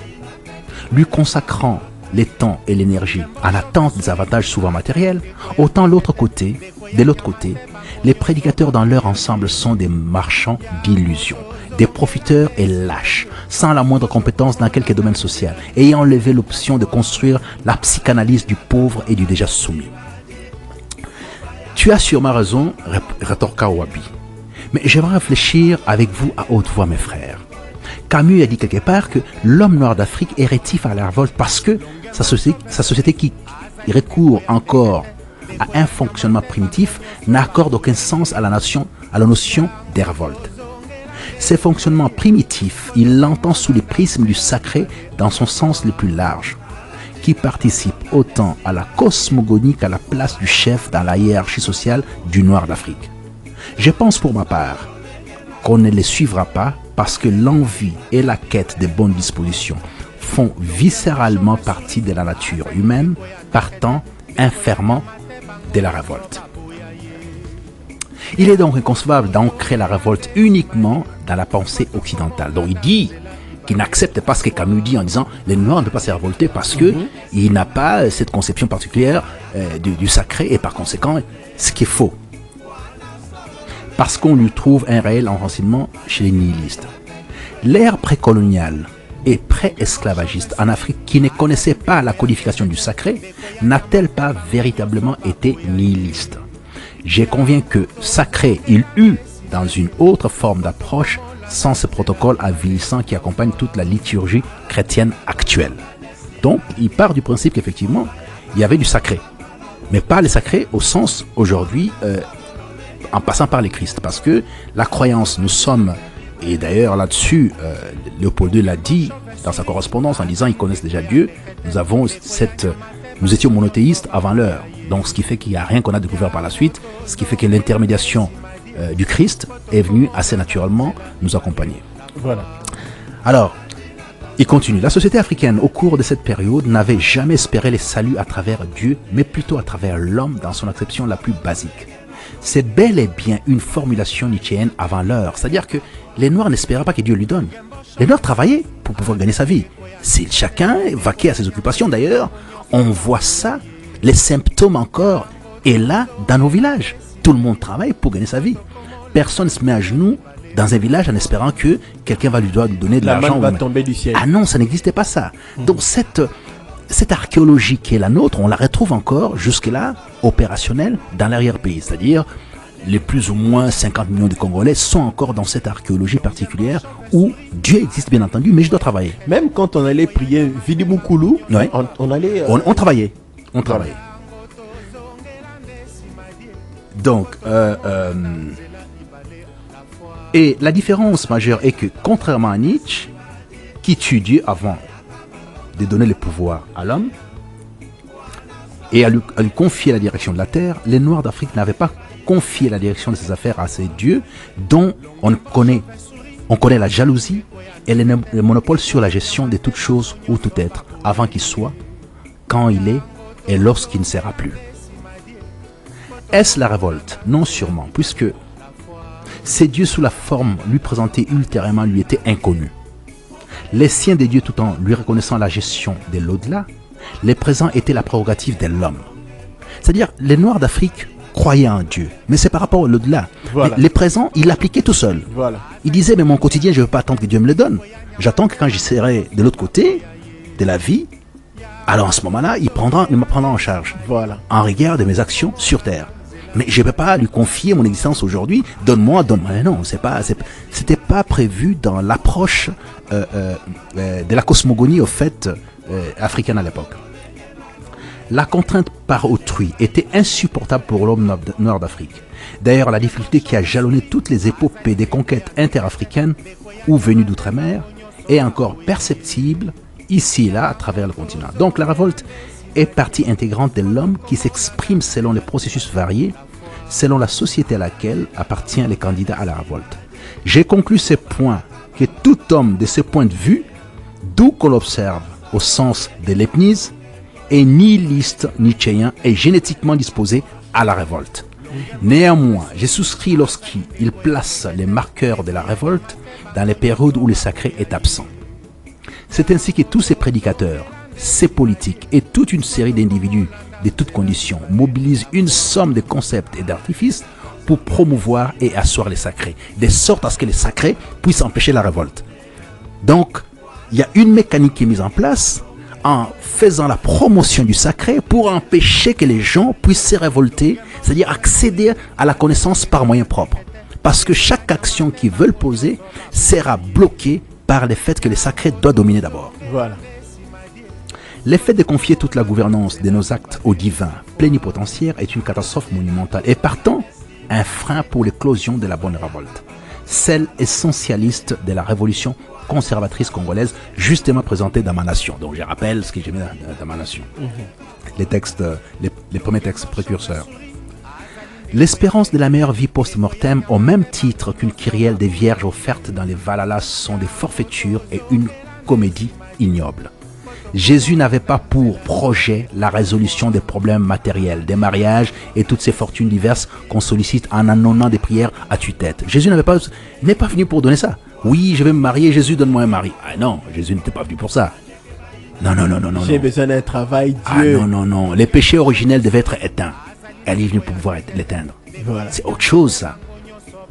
lui consacrant les temps et l'énergie en attente des avantages souvent matériels, autant de l'autre côté, les prédicateurs dans leur ensemble sont des marchands d'illusions, des profiteurs et lâches, sans la moindre compétence dans quelque domaine social, ayant enlevé l'option de construire la psychanalyse du pauvre et du déjà soumis. Tu as sûrement raison, rétorqua Wabi. Mais j'aimerais réfléchir avec vous à haute voix, mes frères. Camus a dit quelque part que l'homme noir d'Afrique est rétif à la révolte parce que sa société qui recourt encore à un fonctionnement primitif n'accorde aucun sens à la notion des révoltes. Ces fonctionnements primitifs, il l'entend sous les prismes du sacré dans son sens le plus large, qui participe autant à la cosmogonie qu'à la place du chef dans la hiérarchie sociale du noir d'Afrique. Je pense pour ma part qu'on ne les suivra pas parce que l'envie et la quête de bonnes dispositions font viscéralement partie de la nature humaine, partant infermement de la révolte. Il est donc inconcevable d'ancrer la révolte uniquement dans la pensée occidentale. Donc il dit qu'il n'accepte pas ce que Camus dit en disant les Noirs ne peuvent pas se révolter parce qu'il n'a pas cette conception particulière du sacré et par conséquent, ce qui est faux. Parce qu'on lui trouve un réel enracinement chez les nihilistes. L'ère précoloniale et pré-esclavagiste en Afrique qui ne connaissait pas la codification du sacré n'a-t-elle pas véritablement été nihiliste? Je conviens que sacré il eut dans une autre forme d'approche sans ce protocole avilissant qui accompagne toute la liturgie chrétienne actuelle. Donc il part du principe qu'effectivement il y avait du sacré, mais pas le sacré au sens aujourd'hui en passant par les Christ, parce que la croyance, nous sommes, et d'ailleurs là-dessus, Léopold II l'a dit dans sa correspondance en disant ils connaissent déjà Dieu, nous étions monothéistes avant l'heure, donc ce qui fait qu'il n'y a rien qu'on a découvert par la suite, ce qui fait que l'intermédiation du Christ est venue assez naturellement nous accompagner. Voilà. Alors, il continue. La société africaine, au cours de cette période, n'avait jamais espéré le salut à travers Dieu, mais plutôt à travers l'homme dans son acception la plus basique. C'est bel et bien une formulation nietzschéenne avant l'heure. C'est-à-dire que les Noirs n'espéraient pas que Dieu lui donne. Les Noirs travaillaient pour pouvoir gagner sa vie. Si chacun vaquait à ses occupations, d'ailleurs, on voit ça, les symptômes encore, et là, dans nos villages. Tout le monde travaille pour gagner sa vie. Personne ne se met à genoux dans un village en espérant que quelqu'un va lui donner de l'argent. La manne va tomber du ciel. Ah non, ça n'existait pas ça. Donc cette archéologie qui est la nôtre, on la retrouve encore jusque-là opérationnelle dans l'arrière-pays. C'est-à-dire, les plus ou moins 50 millions de Congolais sont encore dans cette archéologie particulière où Dieu existe bien entendu, mais je dois travailler. Même quand on allait prier Vili Moukoulou, ouais. on allait... On travaillait. On travaillait. Donc, et la différence majeure est que, contrairement à Nietzsche, qui tue Dieu avant de donner le pouvoir à l'homme et à lui confier la direction de la terre, les Noirs d'Afrique n'avaient pas confié la direction de ses affaires à ces dieux dont on ne connaît On connaît la jalousie et le monopole sur la gestion de toute chose ou tout être, avant qu'il soit, quand il est et lorsqu'il ne sera plus. Est-ce la révolte? Non, sûrement, puisque ces dieux sous la forme lui présentés ultérieurement lui étaient inconnus. Les siens des dieux, tout en lui reconnaissant la gestion de l'au-delà, les présents étaient la prérogative de l'homme. C'est-à-dire, les Noirs d'Afrique croyaient en Dieu, mais c'est par rapport à l'au-delà. Voilà. Les présents, il l'appliquait tout seul. Voilà. Il disait, mais mon quotidien, je ne veux pas attendre que Dieu me le donne. J'attends que quand j'y serai de l'autre côté de la vie, alors en ce moment-là, il me prendra en charge. Voilà. En regard de mes actions sur terre. Mais je ne peux pas lui confier mon existence aujourd'hui. Donne-moi. Non, c'était pas prévu dans l'approche de la cosmogonie au fait africaine à l'époque. La contrainte par autrui était insupportable pour l'homme nord d'Afrique. D'ailleurs, la difficulté qui a jalonné toutes les épopées des conquêtes interafricaines ou venues d'outre-mer est encore perceptible ici et là à travers le continent. Donc la révolte est partie intégrante de l'homme qui s'exprime selon les processus variés, selon la société à laquelle appartient les candidats à la révolte. J'ai conclu ce point que tout homme de ce point de vue, d'où qu'on l'observe au sens de Leibniz, est nihiliste nietzschéen et génétiquement disposé à la révolte. Néanmoins, j'ai souscrit lorsqu'il place les marqueurs de la révolte dans les périodes où le sacré est absent. C'est ainsi que tous ces prédicateurs, ces politiques et toute une série d'individus de toutes conditions mobilisent une somme de concepts et d'artifices pour promouvoir et asseoir les sacrés, de sorte à ce que les sacrés puissent empêcher la révolte. Donc, il y a une mécanique qui est mise en place en faisant la promotion du sacré pour empêcher que les gens puissent se révolter, c'est-à-dire accéder à la connaissance par moyens propres. Parce que chaque action qu'ils veulent poser sera bloquée par le fait que le sacré doit dominer d'abord. Voilà. Le fait de confier toute la gouvernance de nos actes au divin plénipotentiaire est une catastrophe monumentale et partant un frein pour l'éclosion de la bonne révolte, celle essentialiste de la révolution conservatrice congolaise, justement présentée dans ma nation. Donc je rappelle ce que j'ai mis dans ma nation. Les textes, les premiers textes précurseurs. L'espérance de la meilleure vie post-mortem, au même titre qu'une kyrielle des vierges offertes dans les Valalas, sont des forfaitures et une comédie ignoble. Jésus n'avait pas pour projet la résolution des problèmes matériels, des mariages et toutes ces fortunes diverses qu'on sollicite en annonnant des prières à tue-tête. Jésus n'est pas venu pour donner ça. Oui, je vais me marier, Jésus, donne-moi un mari. Ah non, Jésus n'était pas venu pour ça. Non. J'ai besoin d'un travail, Dieu. Ah non. Les péchés originels devaient être éteints. Elle est venue pour pouvoir l'éteindre. Voilà. C'est autre chose, ça.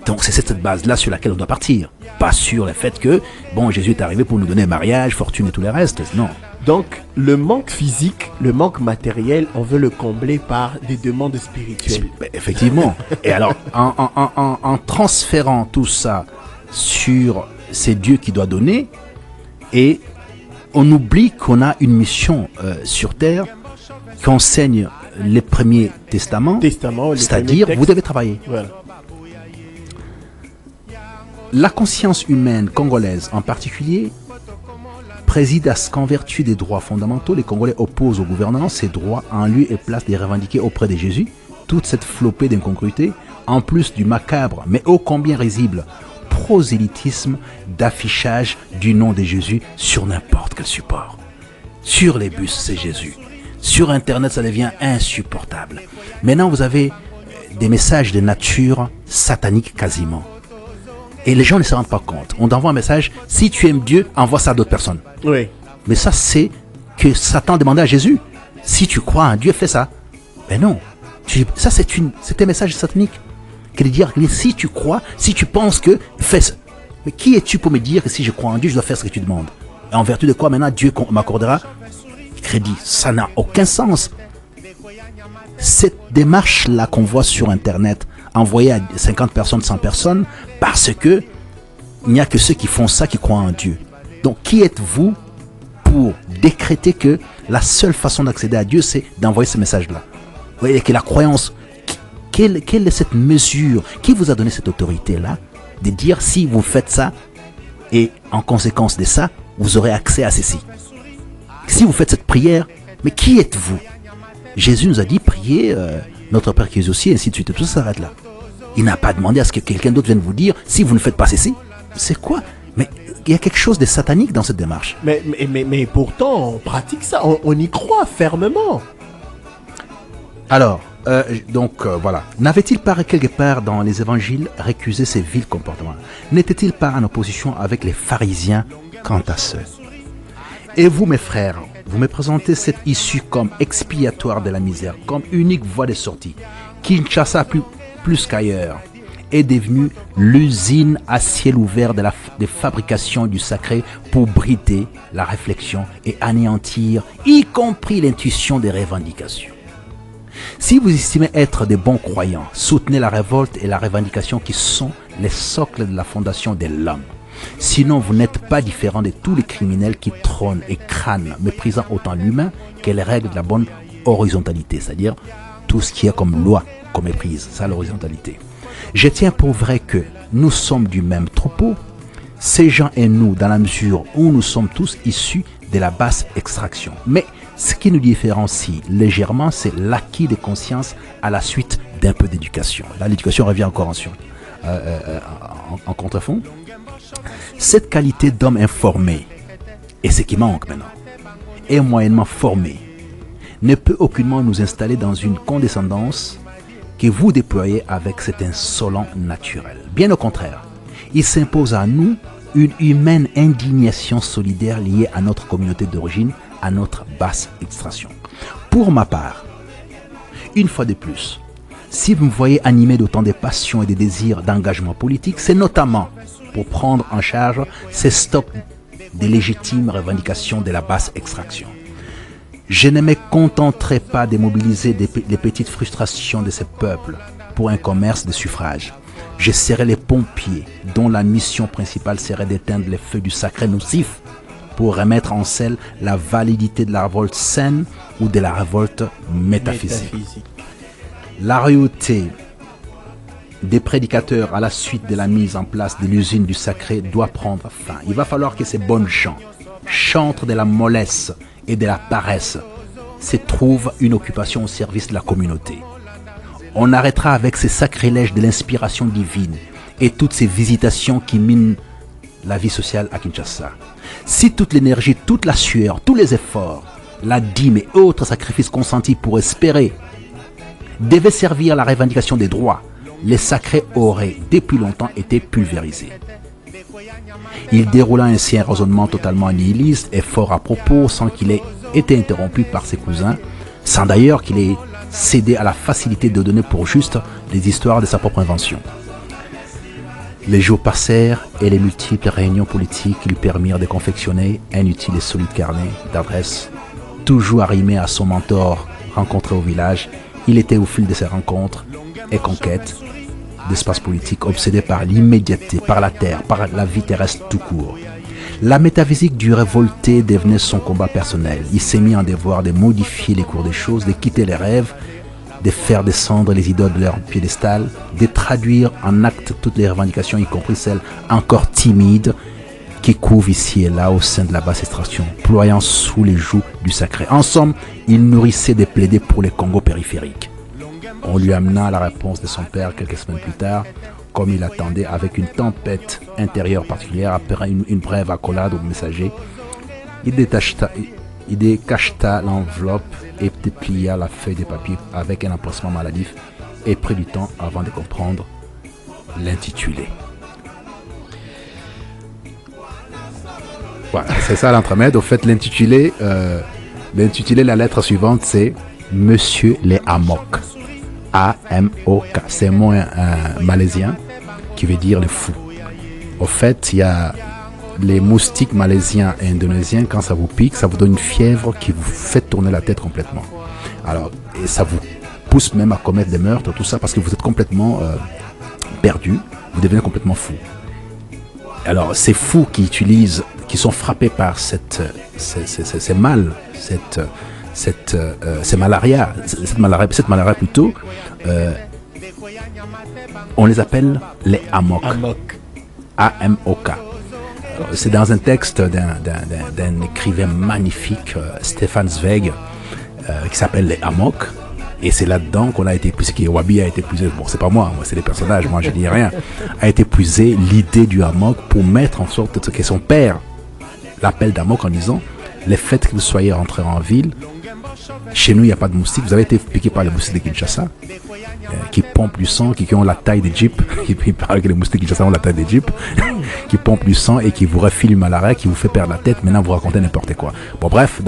Donc c'est cette base-là sur laquelle on doit partir. Pas sur le fait que, bon, Jésus est arrivé pour nous donner mariage, fortune et tout le reste. Non. Donc, le manque physique, le manque matériel, on veut le combler par des demandes spirituelles. Effectivement. Et alors, en transférant tout ça sur ces dieux qui doivent donner, et on oublie qu'on a une mission sur Terre qui enseigne les premiers testaments, c'est-à-dire vous devez travailler. Voilà. La conscience humaine congolaise en particulier préside à ce qu'en vertu des droits fondamentaux, les Congolais opposent au gouvernement ces droits en lieu et place de revendiquer auprès de Jésus toute cette flopée d'incongruités, en plus du macabre, mais ô combien risible, prosélytisme d'affichage du nom de Jésus sur n'importe quel support. Sur les bus, c'est Jésus. Sur Internet, ça devient insupportable. Maintenant, vous avez des messages de nature satanique quasiment. Et les gens ne se rendent pas compte. On envoie un message, si tu aimes Dieu, envoie ça à d'autres personnes. Oui. Mais ça, c'est que Satan demandait à Jésus. Si tu crois en Dieu, fais ça. Mais non. Ça, c'est un message satanique. Qui veut dire, si tu crois, si tu penses que, fais ça. Mais qui es-tu pour me dire que si je crois en Dieu, je dois faire ce que tu demandes? Et en vertu de quoi maintenant Dieu m'accordera crédit? Ça n'a aucun sens. Cette démarche-là qu'on voit sur Internet, envoyée à 50 personnes, 100 personnes, parce que il n'y a que ceux qui font ça qui croient en Dieu. Donc, qui êtes-vous pour décréter que la seule façon d'accéder à Dieu, c'est d'envoyer ce message-là? Vous voyez que la croyance, quelle est cette mesure? Qui vous a donné cette autorité-là de dire si vous faites ça et en conséquence de ça, vous aurez accès à ceci? Si vous faites cette prière, mais qui êtes-vous? Jésus nous a dit, priez notre Père qui est aux cieux, et ainsi de suite. Tout ça s'arrête là. Il n'a pas demandé à ce que quelqu'un d'autre vienne vous dire, si vous ne faites pas ceci. c'est quoi? Mais il y a quelque chose de satanique dans cette démarche. Mais pourtant, on pratique ça, on y croit fermement. Alors, voilà. N'avait-il pas quelque part dans les évangiles récusé ces vils comportements? N'était-il pas en opposition avec les pharisiens quant à ceux? Et vous, mes frères, vous me présentez cette issue comme expiatoire de la misère, comme unique voie de sortie. Kinshasa, plus qu'ailleurs, est devenue l'usine à ciel ouvert de fabrication du sacré pour brider la réflexion et anéantir, y compris l'intuition des revendications. Si vous estimez être des bons croyants, soutenez la révolte et la revendication qui sont les socles de la fondation de l'homme. Sinon, vous n'êtes pas différent de tous les criminels qui trônent et crânent, méprisant autant l'humain que les règles de la bonne horizontalité, c'est-à-dire tout ce qui est comme loi, qu'on méprise, ça l'horizontalité. Je tiens pour vrai que nous sommes du même troupeau, ces gens et nous, dans la mesure où nous sommes tous issus de la basse extraction. Mais ce qui nous différencie légèrement, c'est l'acquis de conscience à la suite d'un peu d'éducation. Là, l'éducation revient encore en contrefond. Cette qualité d'homme informé, et ce qui manque maintenant, et moyennement formé, ne peut aucunement nous installer dans une condescendance que vous déployez avec cet insolent naturel. Bien au contraire, il s'impose à nous une humaine indignation solidaire liée à notre communauté d'origine, à notre basse extraction. Pour ma part, une fois de plus, si vous me voyez animé d'autant de passions et de désirs d'engagement politique, c'est notamment pour prendre en charge ces stocks de légitimes revendications de la basse extraction. Je ne me contenterai pas de mobiliser les petites frustrations de ces peuples pour un commerce de suffrage. Je serai les pompiers dont la mission principale serait d'éteindre les feux du sacré nocif pour remettre en selle la validité de la révolte saine ou de la révolte métaphysique. La royauté des prédicateurs à la suite de la mise en place de l'usine du sacré doit prendre fin. Il va falloir que ces bonnes gens, chantres de la mollesse et de la paresse, se trouvent une occupation au service de la communauté. On arrêtera avec ces sacrilèges de l'inspiration divine et toutes ces visitations qui minent la vie sociale à Kinshasa. Si toute l'énergie, toute la sueur, tous les efforts, la dîme et autres sacrifices consentis pour espérer devaient servir à la revendication des droits, les sacrés auraient depuis longtemps été pulvérisés. Il déroula ainsi un raisonnement totalement nihiliste et fort à propos sans qu'il ait été interrompu par ses cousins, sans d'ailleurs qu'il ait cédé à la facilité de donner pour juste les histoires de sa propre invention. Les jours passèrent et les multiples réunions politiques lui permirent de confectionner un utile et solide carnet d'adresses, toujours arrimé à son mentor rencontré au village. Il était au fil de ses rencontres et conquêtes d'espace politique obsédé par l'immédiateté, par la terre, par la vie terrestre tout court. La métaphysique du révolté devenait son combat personnel. Il s'est mis en devoir de modifier les cours des choses, de quitter les rêves, de faire descendre les idoles de leur piédestal, de traduire en actes toutes les revendications, y compris celles encore timides, qui couvent ici et là au sein de la basse extraction, ployant sous les joues du sacré. En somme, il nourrissait des plaidés pour les Congos périphériques. On lui amena la réponse de son père quelques semaines plus tard, comme il attendait avec une tempête intérieure particulière. Après une brève accolade au messager, il décacheta l'enveloppe et déplia la feuille de papier avec un empressement maladif et prit du temps avant de comprendre l'intitulé. Voilà, c'est ça l'entremède. Au fait, l'intitulé, la lettre suivante, c'est Monsieur les Amok. A-M-O-K. C'est un mot malaisien qui veut dire le fou. Au fait, il y a les moustiques malaisiens et indonésiens, quand ça vous pique, ça vous donne une fièvre qui vous fait tourner la tête complètement. Alors, et ça vous pousse même à commettre des meurtres, tout ça, parce que vous êtes complètement perdu, vous devenez complètement fou. Alors, ces fous qui sont frappés par ces mal, cette malaria plutôt, on les appelle les Amok. A-M-O-K. C'est dans un texte d'un écrivain magnifique, Stefan Zweig, qui s'appelle Les Amok. Et c'est là-dedans qu'on a été poussé, que Wabi a été poussé, bon c'est pas moi c'est les personnages, moi je dis rien, a été poussé l'idée du hammock pour mettre en sorte que son père l'appelle d'hammock en disant, les faits que vous soyez rentrés en ville, chez nous il n'y a pas de moustiques, vous avez été piqué par les moustiques de Kinshasa, qui pompent du sang, qui ont la taille des jeeps, il paraît que les moustiques de Kinshasa ont la taille des jeeps, qui pompent du sang et qui vous refilent le malaria, qui vous fait perdre la tête, maintenant vous racontez n'importe quoi. Bon bref,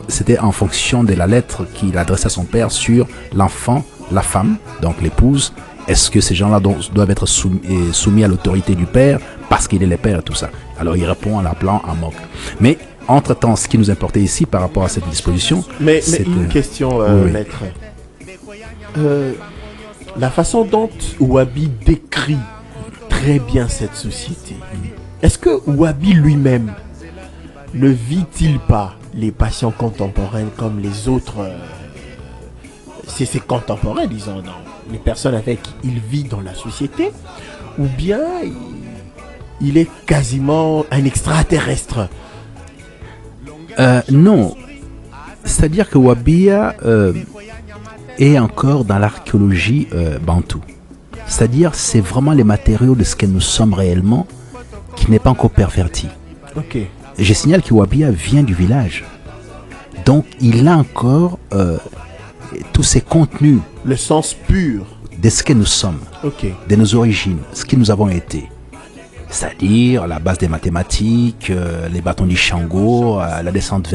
c'était en fonction de la lettre qu'il adressait à son père sur l'enfant, la femme, donc l'épouse. Est-ce que ces gens-là doivent être soumis à l'autorité du père parce qu'il est le père et tout ça? Alors il répond en l'appelant hammock. Mais entre-temps, ce qui nous importait ici par rapport à cette disposition... Mais une question, oui. maître. La façon dont Wabi décrit très bien cette société, est-ce que Wabi lui-même ne vit-il pas les passions contemporaines comme les autres ses contemporains, disons, non, les personnes avec qui il vit dans la société, ou bien il est quasiment un extraterrestre? Non, c'est-à-dire que Wabia est encore dans l'archéologie bantoue. C'est-à-dire c'est vraiment les matériaux de ce que nous sommes réellement qui n'est pas encore perverti. Ok. Je signale que Wabia vient du village. Donc il a encore tous ces contenus. Le sens pur. De ce que nous sommes. Ok. De nos origines, ce que nous avons été. C'est-à-dire la base des mathématiques, les bâtons du Shango, la descente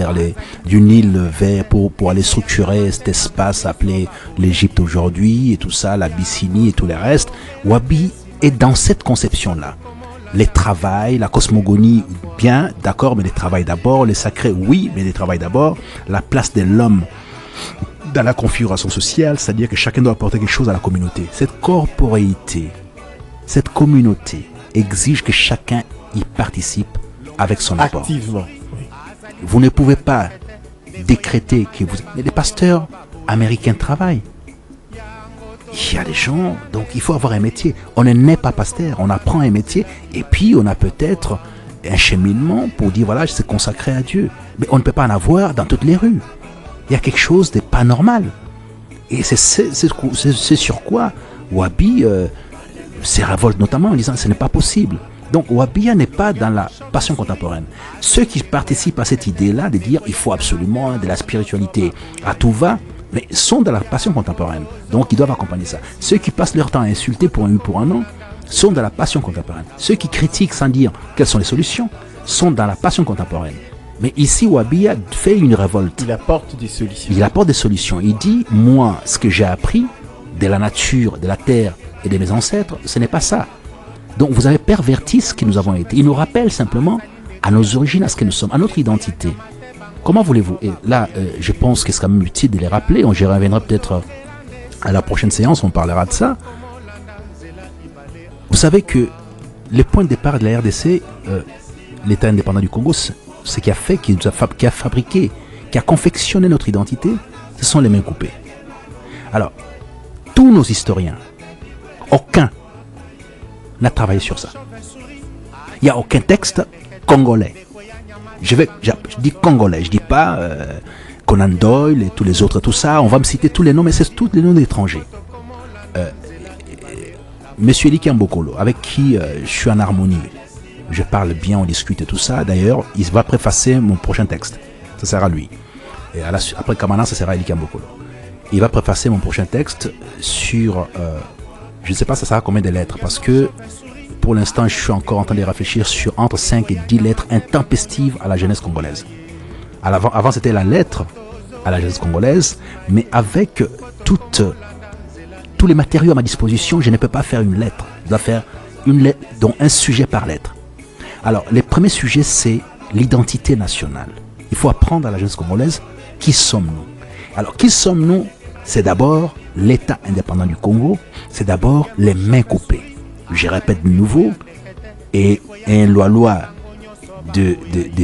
du Nil pour aller structurer cet espace appelé l'Égypte aujourd'hui et tout ça, l'Abyssinie et tout le reste. Wabi est dans cette conception-là. Les travails, la cosmogonie, bien, d'accord, mais les travails d'abord, les sacrés, oui, mais les travails d'abord, la place de l'homme dans la configuration sociale, c'est-à-dire que chacun doit apporter quelque chose à la communauté. Cette corporéité, cette communauté exige que chacun y participe avec son apport. Activement. Oui. Vous ne pouvez pas décréter que vous... Mais les pasteurs américains travaillent. Il y a des gens, donc il faut avoir un métier. On ne naît pas pasteur, on apprend un métier et puis on a peut-être un cheminement pour dire voilà, je suis consacré à Dieu. Mais on ne peut pas en avoir dans toutes les rues. Il y a quelque chose de pas normal. Et c'est sur quoi Wabi se révolte notamment en disant ce n'est pas possible. Donc Wabia n'est pas dans la passion contemporaine. Ceux qui participent à cette idée-là de dire il faut absolument de la spiritualité à tout va, mais sont dans la passion contemporaine. Donc ils doivent accompagner ça. Ceux qui passent leur temps à insulter pour un oui, pour un non, sont dans la passion contemporaine. Ceux qui critiquent sans dire quelles sont les solutions, sont dans la passion contemporaine. Mais ici, Wabia fait une révolte. Il apporte des solutions. Il apporte des solutions. Il dit, moi, ce que j'ai appris de la nature, de la terre et de mes ancêtres, ce n'est pas ça. Donc vous avez perverti ce que nous avons été. Il nous rappelle simplement à nos origines, à ce que nous sommes, à notre identité. Comment voulez-vous? Et là, je pense que c'est quand même utile de les rappeler. On y reviendra peut-être à la prochaine séance, on parlera de ça. Vous savez que le point de départ de la RDC, l'État indépendant du Congo, ce qui a fait, qui a fabriqué, qui a confectionné notre identité, ce sont les mains coupées. Alors, tous nos historiens, aucun n'a travaillé sur ça. Il n'y a aucun texte congolais. Je dis congolais, je ne dis pas Conan Doyle et tous les autres, tout ça. On va me citer tous les noms, mais c'est tous les noms d'étrangers. Monsieur Eli Kiambokolo, avec qui je suis en harmonie, je parle bien, on discute et tout ça. D'ailleurs, il va préfacer mon prochain texte. Ça sera lui. Et après Kamana, ça sera Eli Kiambokolo. Il va préfacer mon prochain texte sur... je ne sais pas ça sera combien de lettres, parce que pour l'instant, je suis encore en train de réfléchir sur entre 5 et 10 lettres intempestives à la jeunesse congolaise. Avant, c'était la lettre à la jeunesse congolaise, mais avec tous les matériaux à ma disposition, je ne peux pas faire une lettre. Je dois faire une lettre, dont un sujet par lettre. Alors, le premier sujet, c'est l'identité nationale. Il faut apprendre à la jeunesse congolaise qui sommes-nous. Alors, qui sommes-nous? C'est d'abord l'État indépendant du Congo, c'est d'abord les mains coupées. Je répète de nouveau, et un loi de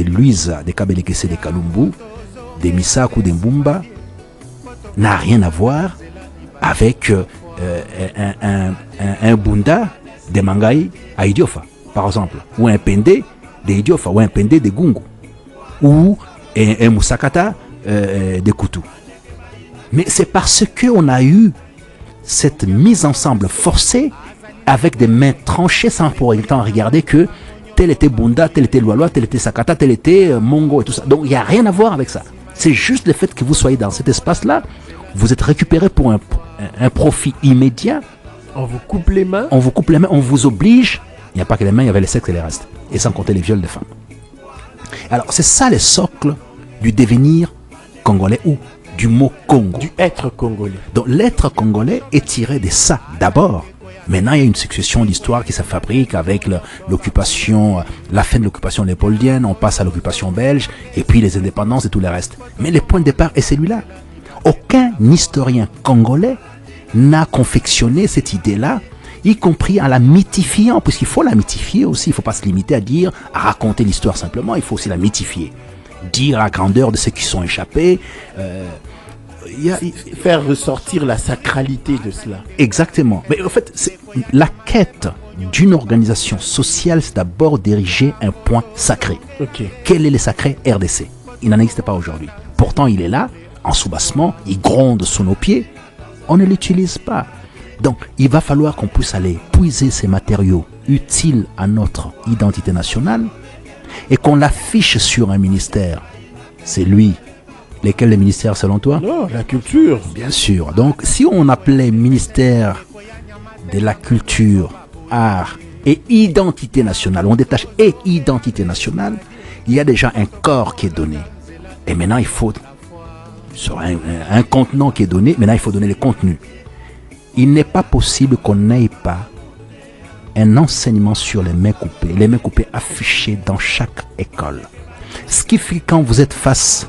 Luisa, de Kabelekese de Kalumbu, de Misaku de Mbumba, n'a rien à voir avec un Bunda de Mangai à Idiofa, par exemple, ou un Pendé de Idiofa, ou un Pendé de Gungu, ou un Musakata de Kutu. Mais c'est parce qu'on a eu cette mise ensemble forcée avec des mains tranchées sans pour autant regarder que tel était Bunda, tel était Loaloa, tel était Sakata, tel était Mongo et tout ça. Donc il n'y a rien à voir avec ça. C'est juste le fait que vous soyez dans cet espace-là, vous êtes récupéré pour un profit immédiat. On vous coupe les mains. On vous coupe les mains, on vous oblige. Il n'y a pas que les mains, il y avait les sexes et les restes. Et sans compter les viols de femmes. Alors c'est ça le socle du devenir congolais ou du mot Congo. Du être congolais. Donc l'être congolais est tiré de ça d'abord. Maintenant, il y a une succession d'histoires qui se fabriquent avec l'occupation, la fin de l'occupation léopoldienne, on passe à l'occupation belge, et puis les indépendances et tout le reste. Mais le point de départ est celui-là. Aucun historien congolais n'a confectionné cette idée-là, y compris en la mythifiant, puisqu'il faut la mythifier aussi, il ne faut pas se limiter à raconter l'histoire simplement, il faut aussi la mythifier. Dire la grandeur de ceux qui sont échappés, faire ressortir la sacralité de cela. Exactement. Mais en fait, la quête d'une organisation sociale, c'est d'abord d'ériger un point sacré. Okay. Quel est le sacré RDC? Il n'en existe pas aujourd'hui. Pourtant, il est là, en soubassement, il gronde sous nos pieds. On ne l'utilise pas. Donc, il va falloir qu'on puisse aller puiser ces matériaux utiles à notre identité nationale et qu'on l'affiche sur un ministère. C'est lui. Lesquels les ministères selon toi? Non, la culture. Bien sûr. Donc, si on appelait ministère de la culture, art et identité nationale, on détache et identité nationale, il y a déjà un corps qui est donné. Et maintenant, il faut, sur un contenant qui est donné, maintenant, il faut donner le contenu. Il n'est pas possible qu'on n'ait pas un enseignement sur les mains coupées affichés dans chaque école. Ce qui fait que quand vous êtes face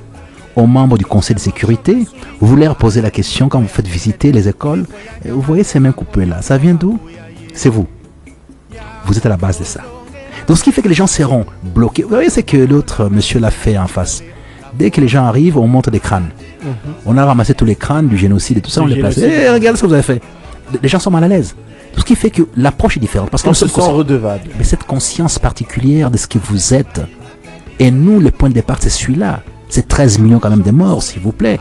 aux membres du conseil de sécurité, vous leur posez la question quand vous faites visiter les écoles, vous voyez ces mains coupées là, ça vient d'où? C'est vous. Vous êtes à la base de ça. Donc ce qui fait que les gens seront bloqués. Vous voyez, c'est que l'autre monsieur l'a fait en face. Dès que les gens arrivent, on monte des crânes. On a ramassé tous les crânes du génocide et tout ça, on les place. Regarde ce que vous avez fait. Les gens sont mal à l'aise. Tout ce qui fait que l'approche est différente. Parce qu'on se sent redevable. Mais cette conscience particulière de ce que vous êtes, et nous, le point de départ, c'est celui-là. C'est 13 millions quand même de morts, s'il vous plaît.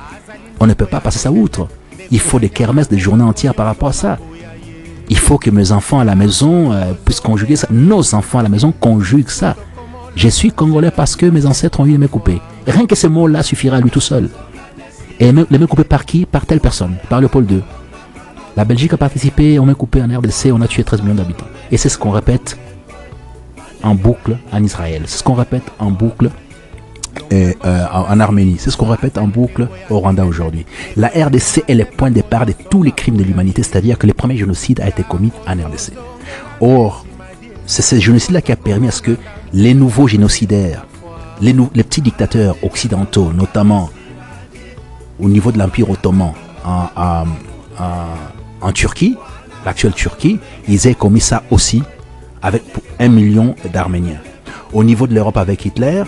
On ne peut pas passer ça outre. Il faut des kermesses, des journées entières par rapport à ça. Il faut que mes enfants à la maison puissent conjuguer ça. Nos enfants à la maison conjuguent ça. Je suis congolais parce que mes ancêtres ont eu les mains coupées. Rien que ce mot-là suffira à lui tout seul. Et les mains coupées par qui? Par telle personne, par Léopold II. La Belgique a participé aux mains coupées en RDC, on a tué 13 millions d'habitants. Et c'est ce qu'on répète en boucle en Israël. C'est ce qu'on répète en boucle en Arménie. C'est ce qu'on répète en boucle au Rwanda aujourd'hui. La RDC est le point de départ de tous les crimes de l'humanité, c'est-à-dire que le premier génocide a été commis en RDC. Or, c'est ce génocide-là qui a permis à ce que les nouveaux génocidaires, les petits dictateurs occidentaux, notamment au niveau de l'Empire ottoman en Turquie, l'actuelle Turquie, ils aient commis ça aussi avec 1 million d'Arméniens. Au niveau de l'Europe avec Hitler,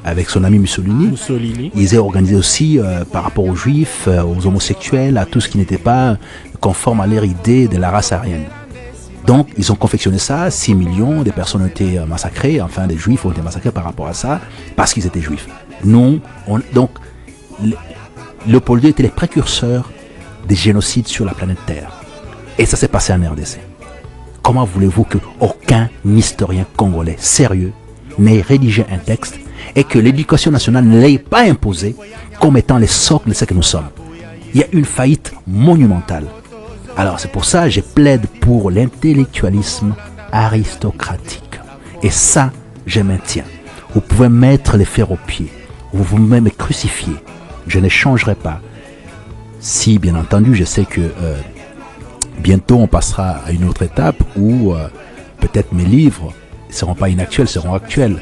avec son ami Mussolini. Ils aient organisé aussi par rapport aux juifs, aux homosexuels, à tout ce qui n'était pas conforme à leur idée de la race aryenne. Donc ils ont confectionné ça, 6 millions de personnes ont été massacrées, enfin des juifs ont été massacrés par rapport à ça, parce qu'ils étaient juifs. Donc Léopold II était le précurseur des génocides sur la planète Terre. Et ça s'est passé en RDC. Comment voulez-vous qu'aucun historien congolais sérieux n'ait rédigé un texte et que l'éducation nationale ne l'ait pas imposé comme étant les socles de ce que nous sommes? Il y a une faillite monumentale. Alors c'est pour ça que je plaide pour l'intellectualisme aristocratique. Et ça, je maintiens. Vous pouvez mettre les fers aux pieds. Vous pouvez me crucifier. Je ne changerai pas. Si, bien entendu, je sais que bientôt on passera à une autre étape où peut-être mes livres ne seront pas inactuels, seront actuels.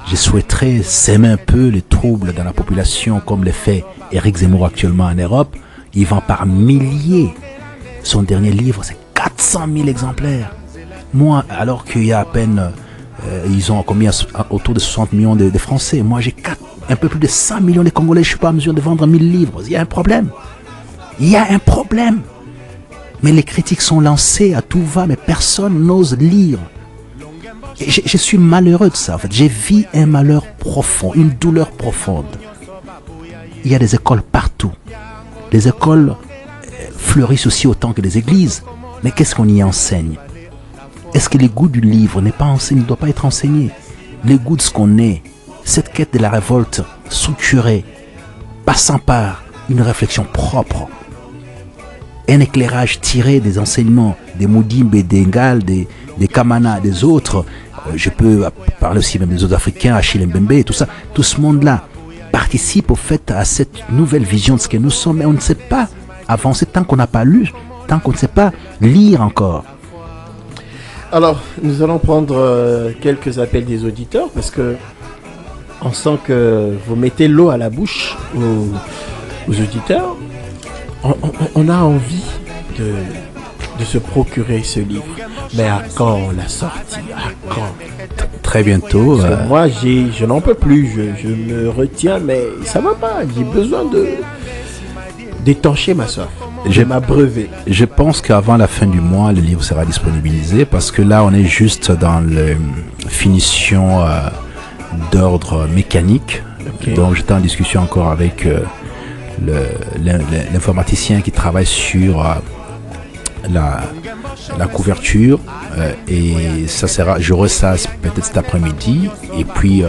Je souhaiterais s'aimer un peu les troubles dans la population comme le fait Éric Zemmour actuellement en Europe. Il vend par milliers. Son dernier livre, c'est 400 000 exemplaires. Moi, alors qu'il y a à peine, ils ont combien, autour de 60 millions de Français. Moi, j'ai un peu plus de 100 millions de Congolais. Je ne suis pas en mesure de vendre 1000 livres. Il y a un problème. Il y a un problème. Mais les critiques sont lancées à tout va, mais personne n'ose lire. Et je suis malheureux de ça. En fait, j'ai vécu un malheur profond, une douleur profonde. Il y a des écoles partout. Les écoles fleurissent aussi autant que les églises. Mais qu'est-ce qu'on y enseigne? Est-ce que les goûts du livre ne doit pas être enseigné? Les goûts de ce qu'on est, cette quête de la révolte structurée, passant par une réflexion propre, un éclairage tiré des enseignements des Moudimbe, des Ngal, des Kamana, des autres. Je peux parler aussi même des autres Africains, Achille Mbembe et tout ça. Tout ce monde-là participe au fait à cette nouvelle vision de ce que nous sommes. Mais on ne sait pas avancer tant qu'on n'a pas lu, tant qu'on ne sait pas lire encore. Alors, nous allons prendre quelques appels des auditeurs parce que on sent que vous mettez l'eau à la bouche aux auditeurs. On a envie de se procurer ce livre. Mais à quand la sortie? À quand? Très bientôt. Moi, je n'en peux plus. Je me retiens, mais ça va pas. J'ai besoin d'étancher ma soif. Je m'abreuver. Je pense qu'avant la fin du mois, le livre sera disponibilisé parce que là, on est juste dans la finition d'ordre mécanique. Okay. Donc, j'étais en discussion encore avec l'informaticien qui travaille sur la couverture et ça sera, j'aurai ça peut-être cet après-midi et puis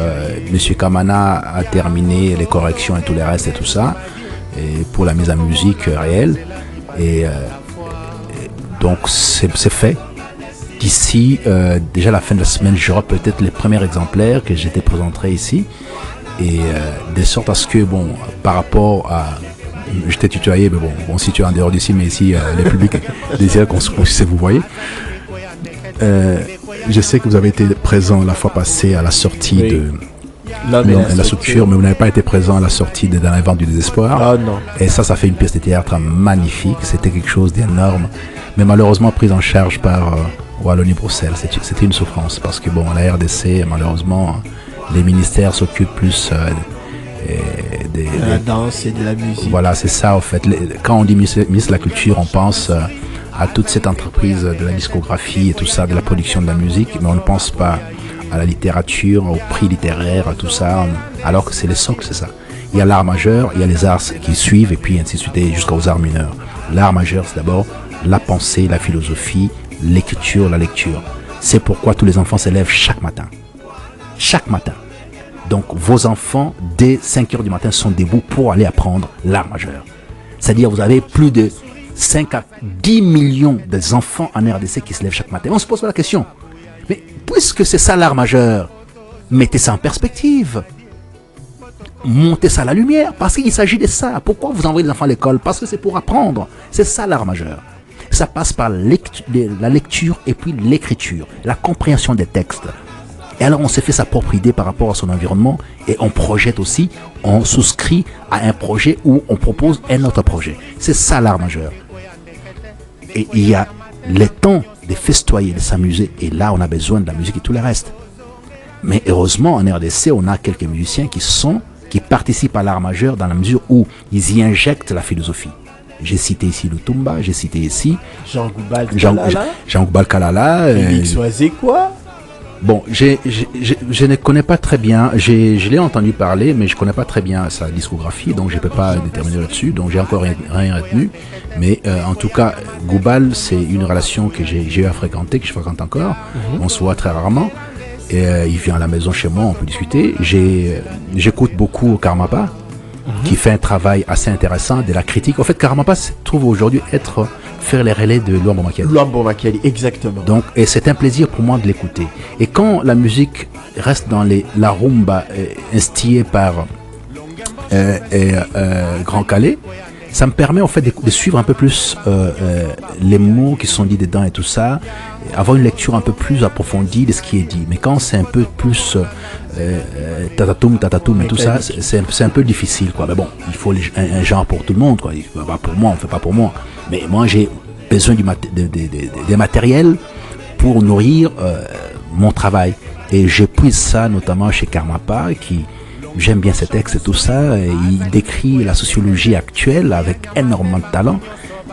Monsieur Kamana a terminé les corrections et tout le reste et tout ça et pour la mise en musique réelle et donc c'est fait. D'ici déjà la fin de la semaine, j'aurai peut-être les premiers exemplaires que j'étais présenterai ici et de sorte à ce que bon par rapport à je t'ai tutoyé, mais bon, si tu es en dehors d'ici, mais ici, les publics désirent qu'on puisse vous voyez. Je sais que vous avez été présent la fois passée à la sortie de la structure, mais vous n'avez pas été présent à la sortie Dans les vents du désespoir. Ah non. Et ça fait une pièce de théâtre magnifique. C'était quelque chose d'énorme, mais malheureusement prise en charge par Wallonie-Bruxelles. C'était une souffrance parce que bon, la RDC, malheureusement, les ministères s'occupent plus de la danse et de la musique. Voilà, c'est ça en fait. Quand on dit ministre de la Culture, on pense à toute cette entreprise de la discographie et tout ça, de la production de la musique, mais on ne pense pas à la littérature, au prix littéraire, à tout ça, alors que c'est les socles, c'est ça. Il y a l'art majeur, il y a les arts qui suivent, et puis ainsi de suite, jusqu'aux arts mineurs. L'art majeur, c'est d'abord la pensée, la philosophie, l'écriture, la lecture. C'est pourquoi tous les enfants s'élèvent chaque matin. Chaque matin. Donc vos enfants, dès 5 heures du matin, sont debout pour aller apprendre l'art majeur. C'est-à-dire vous avez plus de 5 à 10 millions d'enfants en RDC qui se lèvent chaque matin. On se pose pas la question. Mais puisque c'est ça l'art majeur, mettez ça en perspective. Montez ça à la lumière, parce qu'il s'agit de ça. Pourquoi vous envoyez les enfants à l'école? Parce que c'est pour apprendre. C'est ça l'art majeur. Ça passe par la lecture et puis l'écriture, la compréhension des textes. Et alors on s'est fait sa propre idée par rapport à son environnement et on projette aussi, on souscrit à un projet où on propose un autre projet. C'est ça l'art majeur. Et il y a le temps de festoyer, de s'amuser et là on a besoin de la musique et tout le reste. Mais heureusement en RDC on a quelques musiciens qui participent à l'art majeur dans la mesure où ils y injectent la philosophie. J'ai cité ici Lutumba, j'ai cité ici Jean Goubal Kalala, Félix Oazekwa. Bon, je ne connais pas très bien, je l'ai entendu parler, mais je ne connais pas très bien sa discographie, donc je ne peux pas déterminer là-dessus, donc j'ai encore rien retenu. Mais en tout cas, Goubal, c'est une relation que j'ai eu à fréquenter, que je fréquente encore. On se voit très rarement. Et, il vient à la maison chez moi, on peut discuter. J'écoute beaucoup Karmapa, qui fait un travail assez intéressant de la critique. En fait, Karmapa se trouve aujourd'hui faire les relais de Luambo Makiadi. Luambo Makiadi, exactement. Donc, et c'est un plaisir pour moi de l'écouter. Et quand la musique reste dans la rumba instillée par Grand Calais, ça me permet en fait de suivre un peu plus les mots qui sont dits dedans et tout ça, et avoir une lecture un peu plus approfondie de ce qui est dit. Mais quand c'est un peu plus tatatum et tout ça, c'est un peu difficile, quoi. Mais bon, il faut un genre pour tout le monde, quoi. Pas pour moi, on fait pas pour moi. Mais moi, j'ai besoin des matériels pour nourrir mon travail. Et j'épuise ça notamment chez Karmapa, qui... J'aime bien ses textes et tout ça. Et il décrit la sociologie actuelle avec énormément de talent.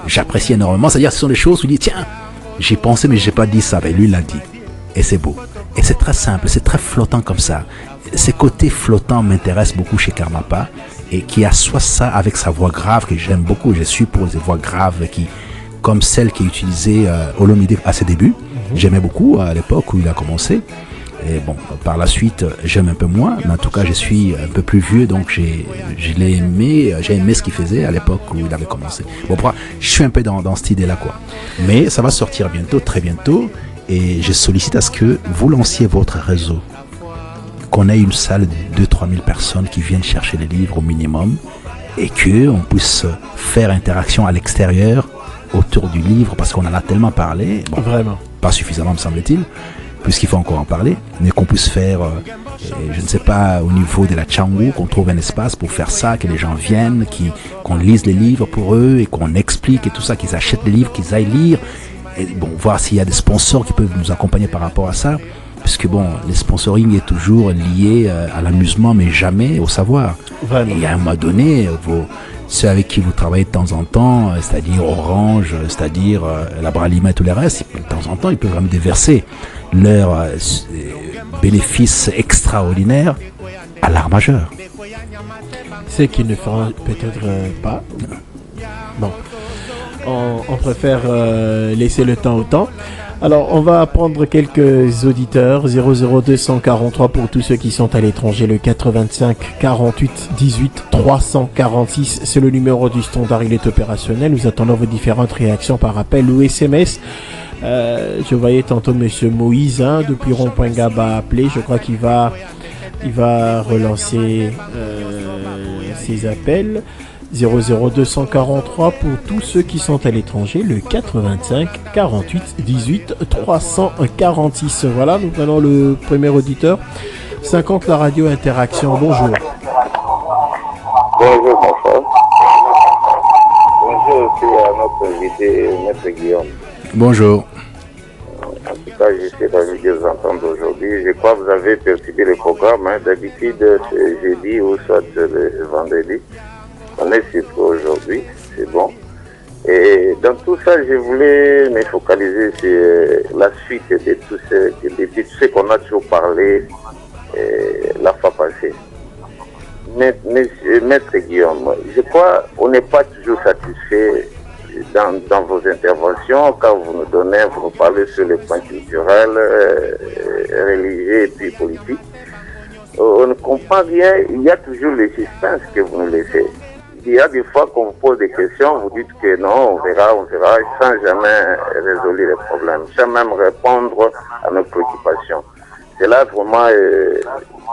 J'apprécie énormément. C'est-à-dire que ce sont des choses où il dit, tiens, j'ai pensé mais j'ai pas dit ça. Ben, lui, il l'a dit. Et c'est beau. Et c'est très simple, c'est très flottant comme ça. Ces côtés flottants m'intéressent beaucoup chez Karmapa, et qui assoit ça avec sa voix grave que j'aime beaucoup. Je suis pour les voix graves comme celle qui utilisait Olomide à ses débuts. J'aimais beaucoup à l'époque où il a commencé. Et bon, par la suite, j'aime un peu moins, mais en tout cas, je suis un peu plus vieux, donc je l'ai aimé, j'ai aimé ce qu'il faisait à l'époque où il avait commencé. Bon, je suis un peu dans cette idée-là, quoi. Mais ça va sortir bientôt, très bientôt, et je sollicite à ce que vous lanciez votre réseau, qu'on ait une salle de 2-3 000 personnes qui viennent chercher les livres au minimum, et qu'on puisse faire interaction à l'extérieur autour du livre, parce qu'on en a tellement parlé, bon, vraiment, pas suffisamment me semble-t-il, puisqu'il faut encore en parler, mais qu'on puisse faire, je ne sais pas, au niveau de la Tchangou, qu'on trouve un espace pour faire ça, que les gens viennent, qu'on lise les livres pour eux, et qu'on explique et tout ça, qu'ils achètent les livres, qu'ils aillent lire, et bon, voir s'il y a des sponsors qui peuvent nous accompagner par rapport à ça, puisque bon, le sponsoring est toujours lié à l'amusement, mais jamais au savoir. Vraiment. Et à un moment donné, ceux avec qui vous travaillez de temps en temps, c'est-à-dire Orange, c'est-à-dire la Bralima et tous les restes, de temps en temps, ils peuvent vraiment déverser leurs bénéfices extraordinaires à l'art majeur. C'est qu'ils ne feront peut-être pas. Bon, on préfère laisser le temps au temps. Alors, on va prendre quelques auditeurs. 00243 pour tous ceux qui sont à l'étranger. Le 85 48 18 346. C'est le numéro du standard. Il est opérationnel. Nous attendons vos différentes réactions par appel ou SMS. Je voyais tantôt Monsieur Moïse depuis Rond-Point Gaba appeler. Je crois qu'il va relancer ses appels. 00243 pour tous ceux qui sont à l'étranger, le 85 48 18 346. Voilà, nous prenons le premier auditeur. 50 la radio interaction. Bonjour. Bonjour mon frère. Bonjour aussi à notre invité, Maître Guillaume. Bonjour. En tout cas, je suis ravi de vous entendre aujourd'hui. Je crois que vous avez perturbé le programme. D'habitude, c'est jeudi ou soit le vendredi. On est surpris aujourd'hui, c'est bon. Et dans tout ça, je voulais me focaliser sur la suite de tout ce qu'on a toujours parlé la fois passée. Maître Guillaume, je crois qu'on n'est pas toujours satisfait dans vos interventions quand vous nous parlez sur le plan culturel, religieux et puis politique. On ne comprend rien, il y a toujours le suspense que vous nous laissez. Il y a des fois qu'on vous pose des questions, vous dites que non, on verra, sans jamais résoudre les problèmes, sans même répondre à nos préoccupations. C'est là vraiment,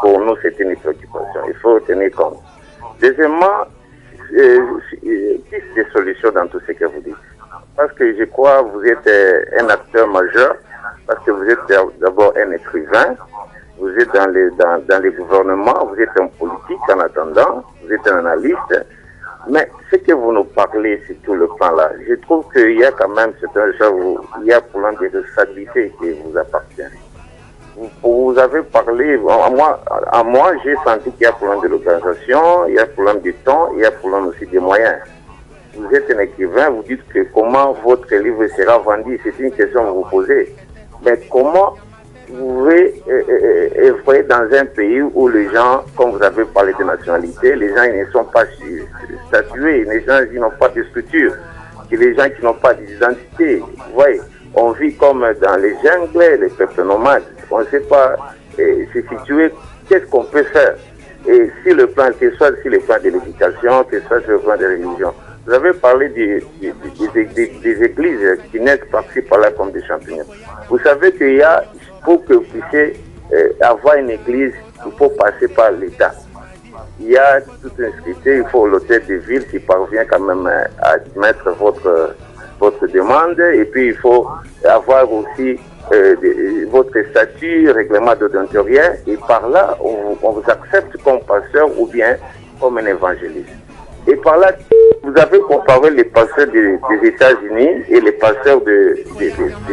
pour nous, c'est une préoccupation. Il faut tenir compte. Deuxièmement, piste des solutions dans tout ce que vous dites. Parce que je crois que vous êtes un acteur majeur, parce que vous êtes d'abord un écrivain, vous êtes dans les gouvernements, vous êtes un politique en attendant, vous êtes un analyste. Mais ce que vous nous parlez sur tout le plan-là, je trouve qu'il y a quand même certains gens où il y a problème de responsabilité qui vous appartient. Vous avez parlé, à moi j'ai senti qu'il y a problème de l'organisation, il y a problème du temps, il y a problème aussi des moyens. Vous êtes un écrivain, vous dites que comment votre livre sera vendu, c'est une question que vous posez. Mais comment vous pouvez œuvrer dans un pays où les gens, comme vous avez parlé de nationalité, les gens ils ne sont pas statués, les gens ils n'ont pas de structure, les gens qui n'ont pas d'identité. Vous voyez, on vit comme dans les jungles, les peuples nomades. On ne sait pas se situer, qu'est-ce qu'on peut faire. Et si le plan, que ce soit sur le plan de l'éducation, que ce soit sur le plan de la religion. Vous avez parlé des églises qui naissent par-ci par-là comme des champignons. Vous savez qu'il y a, pour que vous puissiez avoir une église, il faut passer par l'État. Il y a toute une scripture, il faut l'hôtel de ville qui parvient quand même à mettre votre demande, et puis il faut avoir aussi votre statut, règlement d'odontorien, et par là, on vous accepte comme pasteur ou bien comme un évangéliste. Et par là, vous avez comparé les pasteurs des États-Unis et les pasteurs de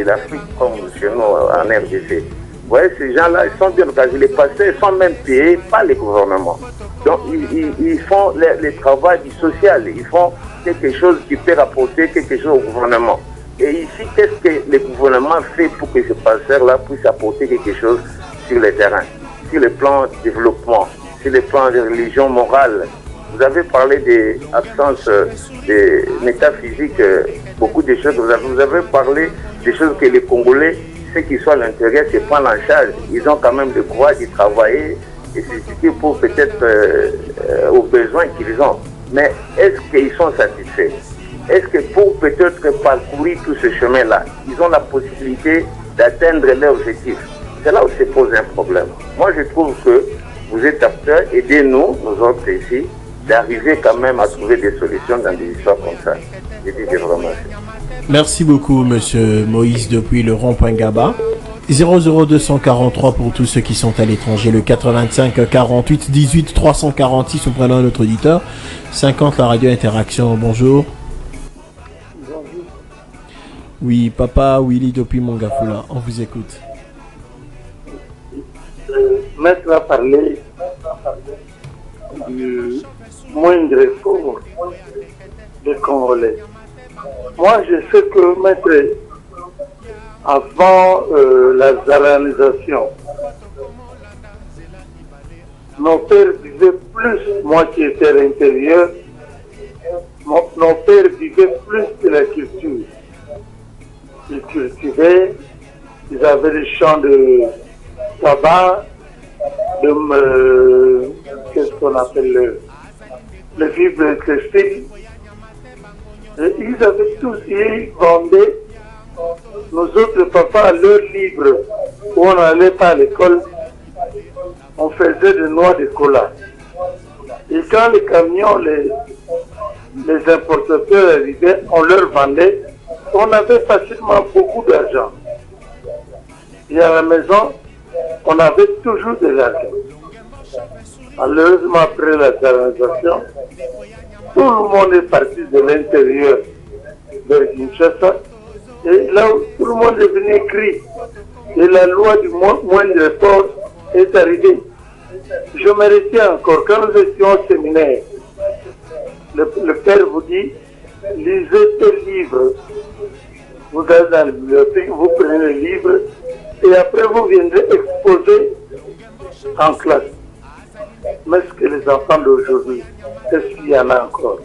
l'Afrique, comme chez nous en RDC. Vous voyez, ces gens-là, ils sont bien engagés. Les pasteurs sont même payés par les gouvernements. Donc, ils font le travail du social. Ils font quelque chose qui peut rapporter quelque chose au gouvernement. Et ici, qu'est-ce que le gouvernement fait pour que ce passeur-là puisse apporter quelque chose sur le terrain, sur le plan développement, sur le plan de religion morale? Vous avez parlé de l'absence de métaphysique, beaucoup de choses. Vous avez parlé des choses que les Congolais, ceux qui sont à l'intérieur, se prennent en charge. Ils ont quand même le droit d'y travailler et c'est pour peut-être aux besoins qu'ils ont. Mais est-ce qu'ils sont satisfaits? Est-ce que pour peut-être parcourir tout ce chemin-là, ils ont la possibilité d'atteindre leur objectif? C'est là où se pose un problème. Moi, je trouve que vous êtes acteurs, aidez-nous, nous autres ici, d'arriver quand même à trouver des solutions dans des histoires comme ça. Je dis que je vous remercie. Merci beaucoup, monsieur Moïse, depuis le rond-point Gaba. 00243 pour tous ceux qui sont à l'étranger, le 85 48 18 346, nous prenons notre auditeur. 50, la radio Interaction, bonjour. Bonjour. Oui, Papa Willy depuis Mongafula, on vous écoute. Maître a parlé du moindre effort des Congolais. Moi, je sais que, maître, avant la zaranisation, nos pères vivaient plus, moi qui étais à l'intérieur, nos pères vivaient plus de la culture. Ils cultivaient, ils avaient des champs de tabac, qu'est-ce qu'on appelle le fibre textile. Ils avaient tous, ils vendaient, nous autres papas, à l'heure libre, où on n'allait pas à l'école, on faisait des noix de cola. Et quand les camions, les importateurs arrivaient, on leur vendait, on avait facilement beaucoup d'argent. Et à la maison, on avait toujours de l'argent. Malheureusement, après la colonisation, tout le monde est parti de l'intérieur vers Kinshasa. Et là où tout le monde est venu écrire. Et la loi du moindre effort est arrivée. Je me retiens encore, quand nous étions au séminaire, le père vous dit, lisez tel livre. Vous allez dans la bibliothèque, vous prenez le livre, et après vous viendrez exposer en classe. Mais ce que les enfants d'aujourd'hui, est-ce qu'il y en a encore?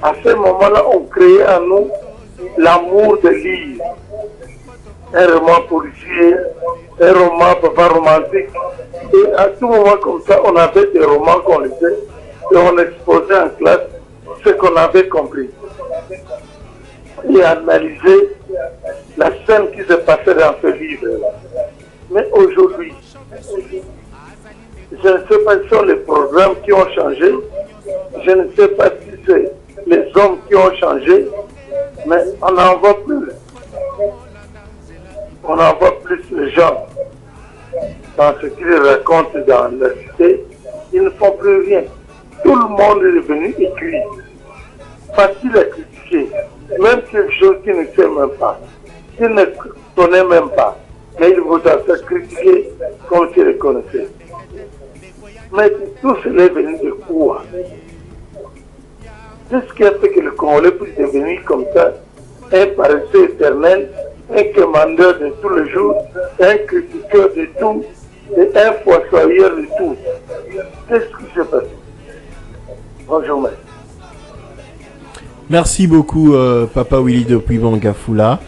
À ce moment-là, on créait en nous l'amour de lire. Un roman policier, un roman papa romantique. Et à tout moment comme ça, on avait des romans qu'on lisait et on exposait en classe ce qu'on avait compris. Et analyser la scène qui se passait dans ce livre-là. Mais aujourd'hui, je ne sais pas si ce sont les programmes qui ont changé, je ne sais pas si c'est les hommes qui ont changé, mais on n'en voit plus. On n'en voit plus les gens. Dans ce qu'ils racontent dans la cité, ils ne font plus rien. Tout le monde est devenu écrit. Facile à critiquer. Même quelque chose qu'il ne sait même pas. Qu'il ne connaît même pas. Mais il vous a fait critiquer comme s'il le connaissait. Mais tout cela est venu de quoi? Qu'est-ce qui a fait que le Congolais puisse devenir comme ça, un paresseux éternel, un commandeur de tous les jours, un critiqueur de tout, et un fossoyeur de tout? Qu'est-ce qui s'est passé? Bonjour, maître. Merci beaucoup, Papa Willy depuis Mongafula.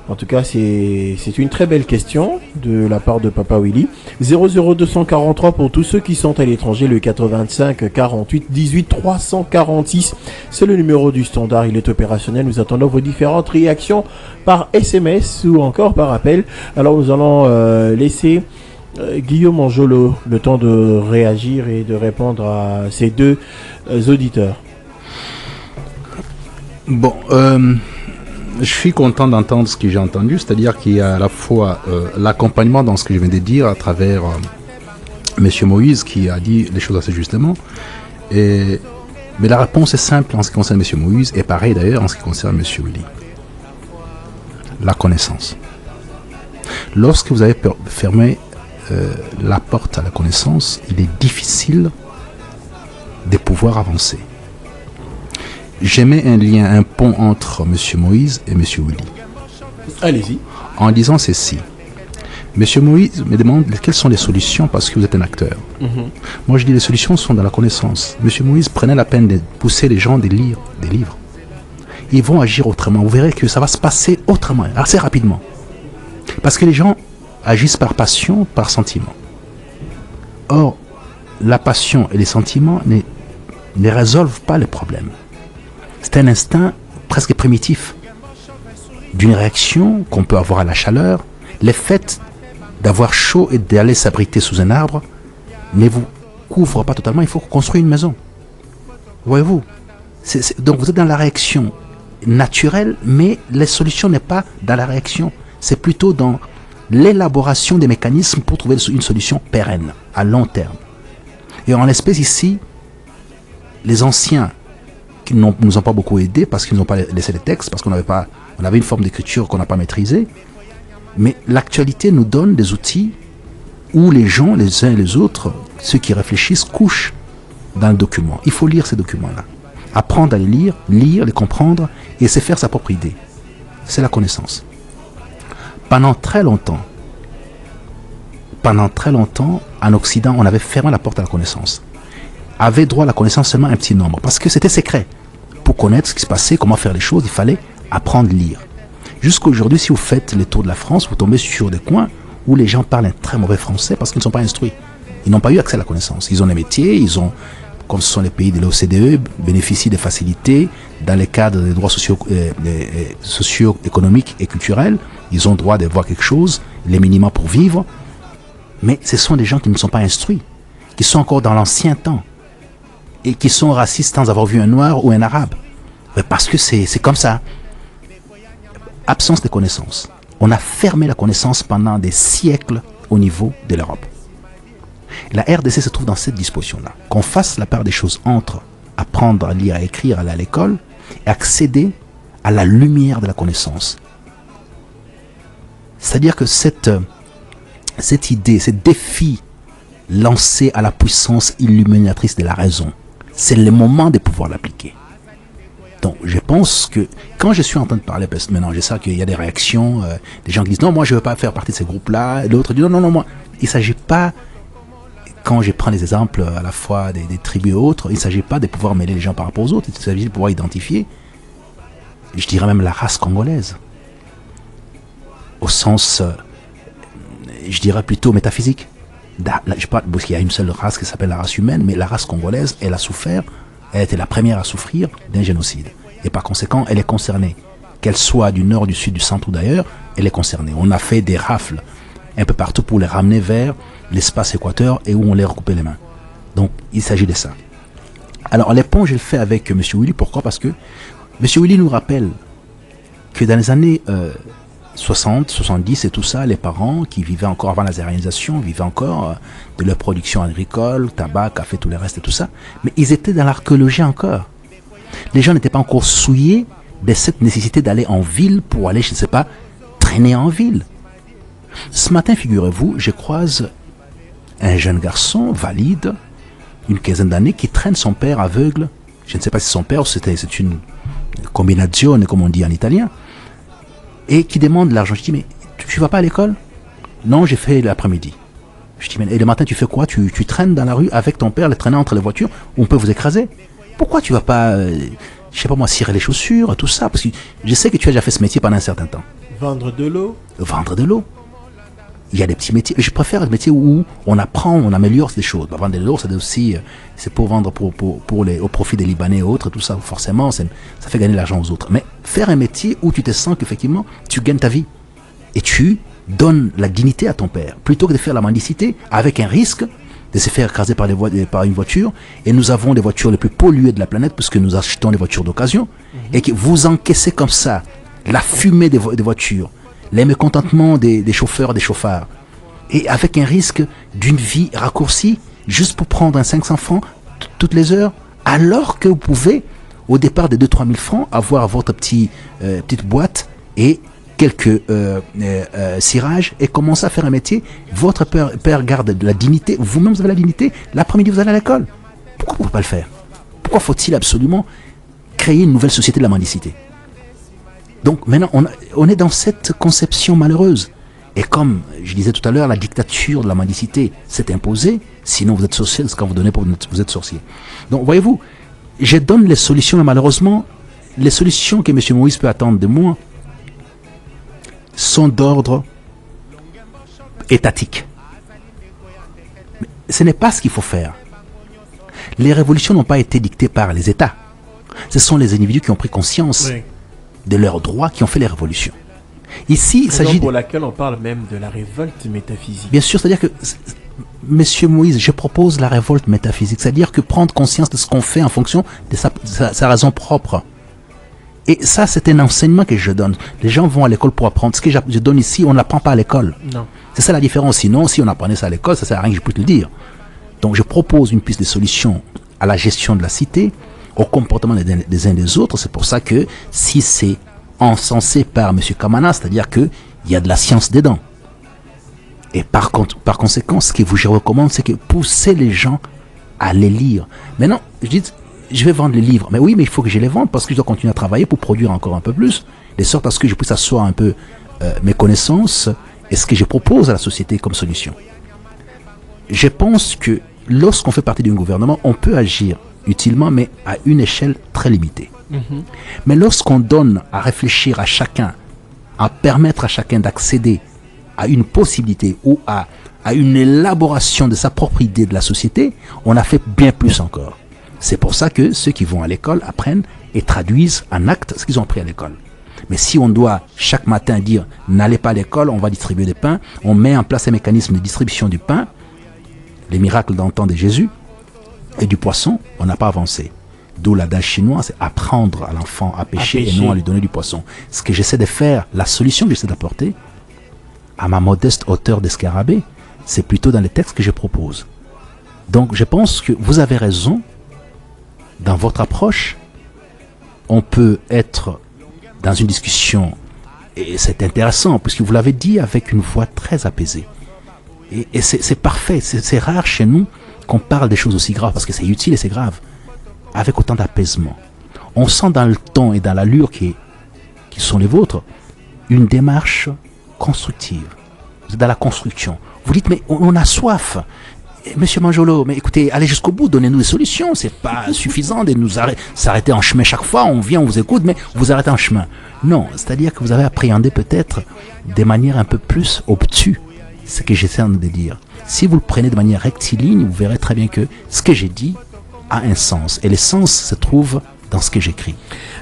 En tout cas, c'est une très belle question de la part de Papa Willy. 00243 pour tous ceux qui sont à l'étranger, le 85 48 18 346. C'est le numéro du standard, il est opérationnel. Nous attendons vos différentes réactions par SMS ou encore par appel. Alors nous allons laisser Guillaume Anjolo le temps de réagir et de répondre à ces deux auditeurs. Bon, je suis content d'entendre ce que j'ai entendu, c'est-à-dire qu'il y a à la fois l'accompagnement dans ce que je viens de dire à travers Monsieur Moïse qui a dit les choses assez justement. Mais la réponse est simple en ce qui concerne Monsieur Moïse et pareil d'ailleurs en ce qui concerne Monsieur Willy. La connaissance. Lorsque vous avez fermé la porte à la connaissance, il est difficile de pouvoir avancer. J'aimais un lien, un pont entre M. Moïse et M. Willy. Allez-y. En disant ceci. Monsieur Moïse me demande quelles sont les solutions parce que vous êtes un acteur. Moi je dis les solutions sont dans la connaissance. Monsieur Moïse prenait la peine de pousser les gens de lire des livres. Ils vont agir autrement. Vous verrez que ça va se passer autrement, assez rapidement. Parce que les gens agissent par passion, par sentiment. Or, la passion et les sentiments ne résolvent pas les problèmes. C'est un instinct presque primitif d'une réaction qu'on peut avoir à la chaleur. Les faits d'avoir chaud et d'aller s'abriter sous un arbre ne vous couvre pas totalement. Il faut construire une maison. Voyez-vous, donc vous êtes dans la réaction naturelle, mais la solution n'est pas dans la réaction. C'est plutôt dans l'élaboration des mécanismes pour trouver une solution pérenne, à long terme. Et en l'espèce ici, les anciens qui ne nous ont pas beaucoup aidés parce qu'ils n'ont pas laissé les textes, parce qu'on avait une forme d'écriture qu'on n'a pas maîtrisée. Mais l'actualité nous donne des outils où les gens, les uns et les autres, ceux qui réfléchissent, couchent dans le document. Il faut lire ces documents-là. Apprendre à les lire, les comprendre et se faire sa propre idée. C'est la connaissance. Pendant très longtemps, en Occident, on avait fermé la porte à la connaissance. Avait droit à la connaissance seulement un petit nombre, parce que c'était secret. Pour connaître ce qui se passait, comment faire les choses, il fallait apprendre à lire. Jusqu'aujourd'hui, si vous faites les tours de la France, vous tombez sur des coins où les gens parlent un très mauvais français parce qu'ils ne sont pas instruits. Ils n'ont pas eu accès à la connaissance. Ils ont des métiers, comme ce sont les pays de l'OCDE, bénéficient des facilités dans les cadres des droits socio-économiques et culturels. Ils ont droit d'avoir quelque chose, les minima pour vivre. Mais ce sont des gens qui ne sont pas instruits, qui sont encore dans l'ancien temps et qui sont racistes sans avoir vu un noir ou un arabe. Parce que c'est comme ça. Absence de connaissances. On a fermé la connaissance pendant des siècles au niveau de l'Europe. La RDC se trouve dans cette disposition-là. Qu'on fasse la part des choses entre apprendre à lire, à écrire, aller à l'école et accéder à la lumière de la connaissance. C'est-à-dire que cette idée, ce défi lancé à la puissance illuminatrice de la raison, c'est le moment de pouvoir l'appliquer. Donc, je pense que quand je suis en train de parler, parce que maintenant je sais qu'il y a des réactions, des gens qui disent non, moi je ne veux pas faire partie de ces groupes-là, l'autre dit non, moi. Il ne s'agit pas, quand je prends les exemples à la fois des tribus et autres, il ne s'agit pas de pouvoir mêler les gens par rapport aux autres, il s'agit de pouvoir identifier, je dirais même la race congolaise, au sens, je dirais plutôt métaphysique. Je parle, parce qu'il y a une seule race qui s'appelle la race humaine, mais la race congolaise, elle a souffert. Elle était la première à souffrir d'un génocide. Et par conséquent, elle est concernée. Qu'elle soit du nord, du sud, du centre ou d'ailleurs, elle est concernée. On a fait des rafles un peu partout pour les ramener vers l'espace équateur et où on les recoupait les mains. Donc, il s'agit de ça. Alors, l'éponge, je le fais avec M. Willy. Pourquoi? Parce que M. Willy nous rappelle que dans les années 60, 70 et tout ça, les parents qui vivaient encore avant la zéréalisation, vivaient encore de leur production agricole, tabac, café, tout le reste et tout ça. Mais ils étaient dans l'archéologie encore. Les gens n'étaient pas encore souillés de cette nécessité d'aller en ville pour aller, je ne sais pas, traîner en ville. Ce matin, figurez-vous, je croise un jeune garçon valide, une quinzaine d'années, qui traîne son père aveugle. Je ne sais pas si son père, c'est une combinazione, comme on dit en italien, et qui demande de l'argent. Je dis, mais tu vas pas à l'école? Non, j'ai fait l'après-midi. Je dis, mais et le matin, tu fais quoi? Tu traînes dans la rue avec ton père, les traîner entre les voitures, où on peut vous écraser? Pourquoi tu vas pas, je sais pas moi, cirer les chaussures, tout ça? Parce que je sais que tu as déjà fait ce métier pendant un certain temps. Vendre de l'eau? Vendre de l'eau. Il y a des petits métiers. Je préfère le métier où on apprend, on améliore les choses. Vendre de l'eau, c'est aussi, c'est pour vendre au profit des Libanais et autres, tout ça. Forcément, ça fait gagner l'argent aux autres. Mais faire un métier où tu te sens qu'effectivement, tu gagnes ta vie. Et tu donnes la dignité à ton père. Plutôt que de faire la mendicité avec un risque de se faire écraser par une voiture. Et nous avons les voitures les plus polluées de la planète puisque nous achetons des voitures d'occasion. Et que vous encaissez comme ça la fumée des voitures, les mécontentements des chauffeurs, des chauffards, et avec un risque d'une vie raccourcie, juste pour prendre un 500 francs toutes les heures, alors que vous pouvez, au départ des 2-3 000 francs, avoir votre petite boîte et quelques cirages et commencer à faire un métier. Votre père garde de la dignité, vous-même vous avez la dignité, l'après-midi vous allez à l'école. Pourquoi vous ne pouvez pas le faire? Pourquoi faut-il absolument créer une nouvelle société de la mendicité? Donc maintenant, on est dans cette conception malheureuse. Et comme je disais tout à l'heure, la dictature de la mendicité s'est imposée. Sinon, vous êtes sorcier, c'est quand vous donnez pour vous êtes sorcier. Donc, voyez-vous, je donne les solutions, mais malheureusement, les solutions que M. Moïse peut attendre de moi sont d'ordre étatique. Mais ce n'est pas ce qu'il faut faire. Les révolutions n'ont pas été dictées par les États. Ce sont les individus qui ont pris conscience de leurs droits qui ont fait les révolutions. Ici, il s'agit pour laquelle on parle même de la révolte métaphysique. Bien sûr, c'est-à-dire que, Monsieur Moïse, je propose la révolte métaphysique, c'est-à-dire que prendre conscience de ce qu'on fait en fonction de sa raison propre. Et ça, c'est un enseignement que je donne. Les gens vont à l'école pour apprendre. Ce que je donne ici, on ne l'apprend pas à l'école. Non. C'est ça la différence. Sinon, si on apprenait ça à l'école, ça ne sert à rien que je puisse le dire. Donc, je propose une piste de solution à la gestion de la cité, au comportement des uns des autres. C'est pour ça que si c'est encensé par M. Kamana, c'est-à-dire qu'il y a de la science dedans. Et par conséquent, ce que je recommande, c'est que pousser les gens à les lire. Maintenant, je dis, je vais vendre les livres. Mais oui, mais il faut que je les vende parce que je dois continuer à travailler pour produire encore un peu plus, de sorte à ce que je puisse asseoir un peu mes connaissances et ce que je propose à la société comme solution. Je pense que lorsqu'on fait partie d'un gouvernement, on peut agir utilement, mais à une échelle très limitée. Mais lorsqu'on donne à réfléchir à chacun, à permettre à chacun d'accéder à une possibilité ou à une élaboration de sa propre idée de la société, on a fait bien plus encore. C'est pour ça que ceux qui vont à l'école apprennent et traduisent en acte ce qu'ils ont appris à l'école. Mais si on doit chaque matin dire « n'allez pas à l'école, on va distribuer des pains », on met en place un mécanisme de distribution du pain, les miracles d'antan de Jésus, et du poisson, on n'a pas avancé. D'où l'adage chinois, c'est apprendre à l'enfant à pêcher et non à lui donner du poisson. Ce que j'essaie de faire, la solution que j'essaie d'apporter, à ma modeste hauteur d'escarabée, c'est plutôt dans les textes que je propose. Donc je pense que vous avez raison dans votre approche. On peut être dans une discussion, et c'est intéressant, puisque vous l'avez dit avec une voix très apaisée. Et c'est parfait, c'est rare chez nous qu'on parle des choses aussi graves, parce que c'est utile et c'est grave, avec autant d'apaisement. On sent dans le ton et dans l'allure qui sont les vôtres, une démarche constructive. Vous êtes dans la construction. Vous dites, mais on a soif. Monsieur Manjolo, mais écoutez, allez jusqu'au bout, donnez-nous des solutions. C'est pas suffisant de nous s'arrêter en chemin chaque fois. On vient, on vous écoute, mais vous arrêtez en chemin. Non, c'est-à-dire que vous avez appréhendé peut-être de manière un peu plus obtuse ce que j'essaie de dire. Si vous le prenez de manière rectiligne, vous verrez très bien que ce que j'ai dit a un sens. Et le sens se trouve dans ce que j'écris.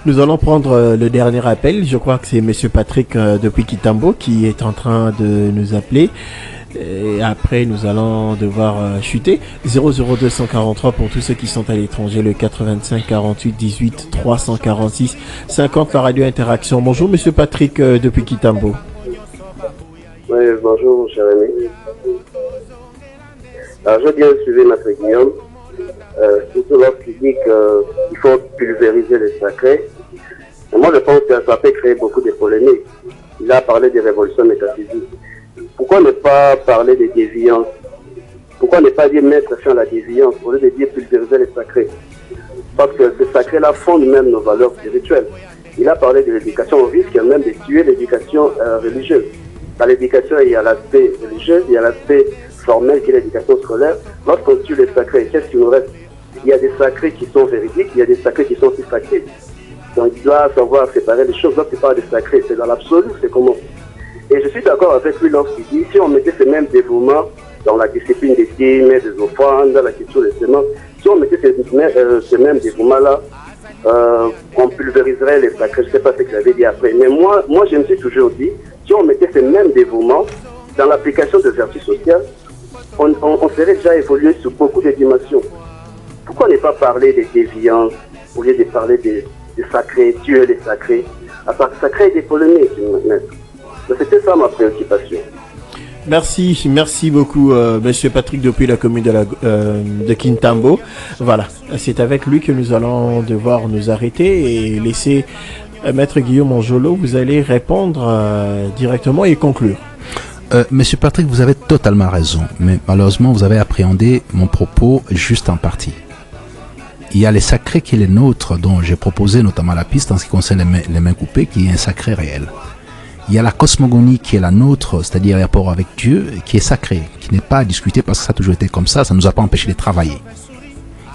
Nous allons prendre le dernier appel. Je crois que c'est Monsieur Patrick depuis Kitambo qui est en train de nous appeler. Et après, nous allons devoir chuter. 00243 pour tous ceux qui sont à l'étranger, le 85 48 18 346 50, la radio Interaction. Bonjour Monsieur Patrick depuis Kitambo. Oui, bonjour cher ami. Alors, je viens de suivre Maître Guillaume. Surtout lorsqu'il dit qu'il faut pulvériser les sacrés. Et moi, je pense que ça peut créer beaucoup de polémiques. Il a parlé des révolutions métaphysiques. Pourquoi ne pas parler des déviances? Pourquoi ne pas dire mettre fin à la déviance au lieu de dire pulvériser les sacrés? Parce que ces sacrés-là fondent même nos valeurs spirituelles. Il a parlé de l'éducation au risque même de tuer l'éducation religieuse. Dans l'éducation, il y a l'aspect religieux, il y a l'aspect formel qui est l'éducation scolaire. Lorsqu'on tue les sacrés, qu'est-ce qu'il nous reste? Il y a des sacrés qui sont véridiques, il y a des sacrés qui sont aussi factices. Donc il doit savoir séparer les choses. Lorsqu'il parle de sacré, c'est dans l'absolu, c'est comment? Et je suis d'accord avec lui lorsqu'il dit, si on mettait ce même dévouement dans la discipline des dîmes, des offrandes, dans la question des semences, si on mettait ce même dévouement-là, on pulvériserait les sacrés. Je ne sais pas ce que j'avais dit après. Mais moi, je me suis toujours dit, si on mettait ce même dévouement dans l'application de vertus sociales, on serait déjà évolué sur beaucoup de dimensions. Pourquoi ne pas parler des déviances au lieu de parler des sacrés, tuer les sacrés? À part ça crée des polémiques, maître. C'était ça ma préoccupation. Merci beaucoup, Monsieur Patrick depuis la commune de Kintambo. Voilà, c'est avec lui que nous allons devoir nous arrêter et laisser Maître Guillaume Manjolo. Vous allez répondre directement et conclure. Monsieur Patrick, vous avez totalement raison, mais malheureusement, vous avez appréhendé mon propos juste en partie. il y a les sacrés qui est les nôtres, dont j'ai proposé notamment la piste en ce qui concerne les mains coupées, qui est un sacré réel. Il y a la cosmogonie qui est la nôtre, c'est-à-dire le rapport avec Dieu, qui est sacré, qui n'est pas à discuter parce que ça a toujours été comme ça ne nous a pas empêché de travailler.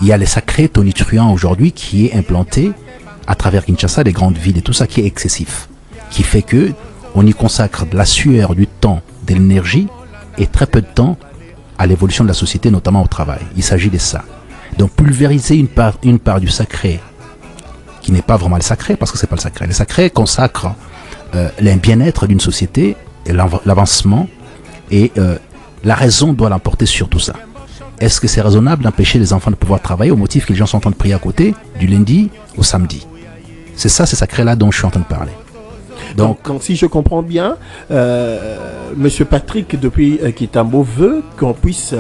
Il y a les sacrés tonitruants aujourd'hui qui est implanté à travers Kinshasa, des grandes villes et tout ça qui est excessif, qui fait que on y consacre de la sueur, du temps, de l'énergie et très peu de temps à l'évolution de la société, notamment au travail. Il s'agit de ça. Donc pulvériser une part du sacré qui n'est pas vraiment le sacré, parce que c'est pas le sacré. Le sacré consacre le bien-être d'une société, et l'avancement, et la raison doit l'emporter sur tout ça. Est-ce que c'est raisonnable d'empêcher les enfants de pouvoir travailler au motif que les gens sont en train de prier à côté, du lundi au samedi? C'est ça, ces sacrés-là dont je suis en train de parler. Donc si je comprends bien, Monsieur Patrick, depuis Kitambo, veut qu'on puisse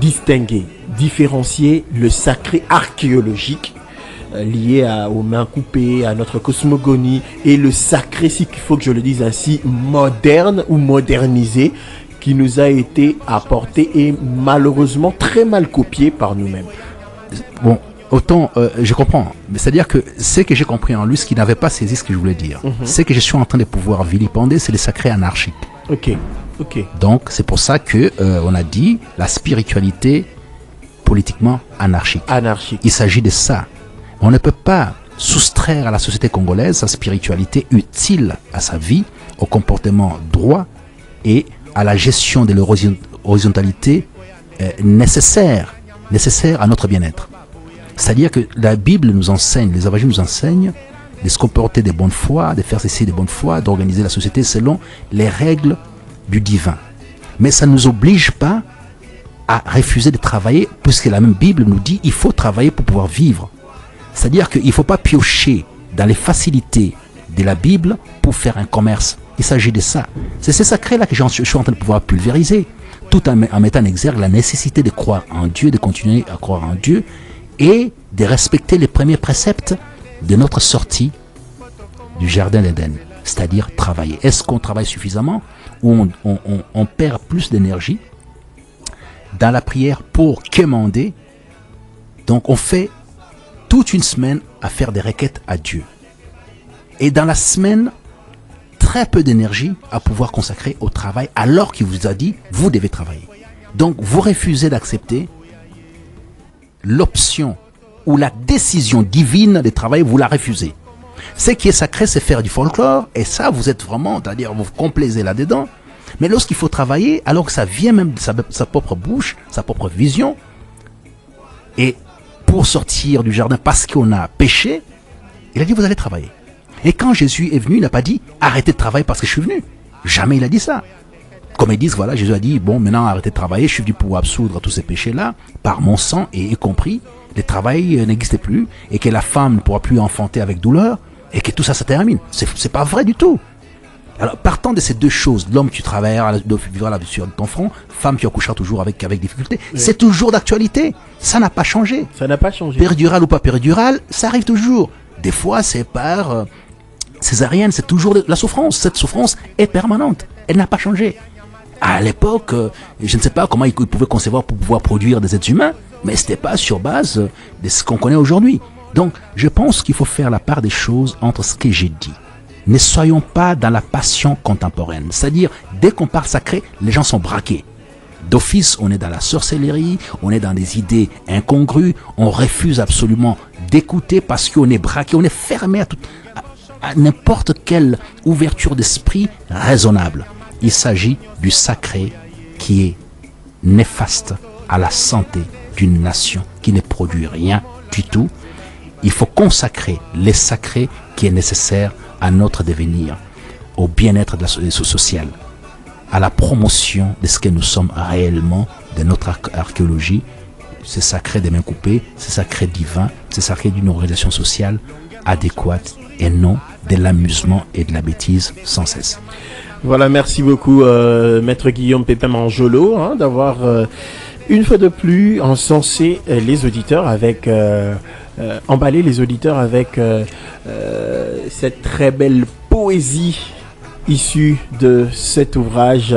distinguer, différencier le sacré archéologique lié aux mains coupées, à notre cosmogonie, et le sacré, s'il faut que je le dise ainsi, moderne ou modernisé, qui nous a été apporté et malheureusement très mal copié par nous-mêmes. Bon, autant je comprends, mais c'est-à-dire que ce que j'ai compris en lui, ce qui n'avait pas saisi ce que je voulais dire, ce que je suis en train de pouvoir vilipender, c'est le sacré anarchique. Ok. Donc c'est pour ça que on a dit la spiritualité politiquement anarchique. Il s'agit de ça. On ne peut pas soustraire à la société congolaise sa spiritualité utile à sa vie, au comportement droit et à la gestion de l'horizontalité nécessaire à notre bien-être. C'est-à-dire que la Bible nous enseigne, les évangiles nous enseignent de se comporter de bonne foi, de faire ceci de bonne foi, d'organiser la société selon les règles du divin. Mais ça ne nous oblige pas à refuser de travailler, puisque la même Bible nous dit qu'il faut travailler pour pouvoir vivre. C'est-à-dire qu'il ne faut pas piocher dans les facilités de la Bible pour faire un commerce. Il s'agit de ça. C'est ces sacrés-là que je suis en train de pouvoir pulvériser, tout en mettant en exergue la nécessité de croire en Dieu, de continuer à croire en Dieu et de respecter les premiers préceptes de notre sortie du jardin d'Éden, c'est-à-dire travailler. Est-ce qu'on travaille suffisamment ou on perd plus d'énergie dans la prière pour quémander? Donc on fait toute une semaine à faire des requêtes à Dieu. Et dans la semaine, très peu d'énergie à pouvoir consacrer au travail alors qu'il vous a dit, vous devez travailler. Donc vous refusez d'accepter l'option ou la décision divine de travailler, vous la refusez. Ce qui est sacré, c'est faire du folklore, et ça, vous êtes vraiment, c'est-à-dire vous vous complaisez là-dedans. Mais lorsqu'il faut travailler, alors que ça vient même de sa propre bouche, sa propre vision, et pour sortir du jardin parce qu'on a péché, il a dit vous allez travailler. Et quand Jésus est venu, il n'a pas dit arrêtez de travailler parce que je suis venu. Jamais il a dit ça. Comme ils disent, voilà, Jésus a dit bon, maintenant arrêtez de travailler, je suis venu pour absoudre tous ces péchés-là par mon sang, et y compris le travail n'existait plus, et que la femme ne pourra plus enfanter avec douleur, et que tout ça se termine. C'est pas vrai du tout. Alors, partant de ces deux choses, l'homme tu travailleras, vivra la sueur de ton front, femme tu accoucheras toujours avec difficulté, oui. C'est toujours d'actualité. Ça n'a pas changé. Ça n'a pas changé. Péridural ou pas péridural, ça arrive toujours. Des fois, c'est par césarienne, c'est toujours la souffrance. Cette souffrance est permanente. Elle n'a pas changé. À l'époque, je ne sais pas comment ils pouvaient concevoir pour pouvoir produire des êtres humains, mais ce n'était pas sur base de ce qu'on connaît aujourd'hui. Donc, je pense qu'il faut faire la part des choses entre ce que j'ai dit. Ne soyons pas dans la passion contemporaine. C'est-à-dire, dès qu'on parle sacré, les gens sont braqués. D'office, on est dans la sorcellerie, on est dans des idées incongrues, on refuse absolument d'écouter parce qu'on est braqué, on est fermé à n'importe quelle ouverture d'esprit raisonnable. Il s'agit du sacré qui est néfaste à la santé d'une nation qui ne produit rien du tout. Il faut consacrer les sacrés qui est nécessaire à notre devenir, au bien-être de la sociale, à la promotion de ce que nous sommes réellement, de notre archéologie. C'est sacré des mains coupées, c'est sacré divin, c'est sacré d'une organisation sociale adéquate et non de l'amusement et de la bêtise sans cesse. Voilà, merci beaucoup Maître Guillaume Pépin Manjolo d'avoir une fois de plus encensé les auditeurs avec emballé les auditeurs avec cette très belle poésie issue de cet ouvrage.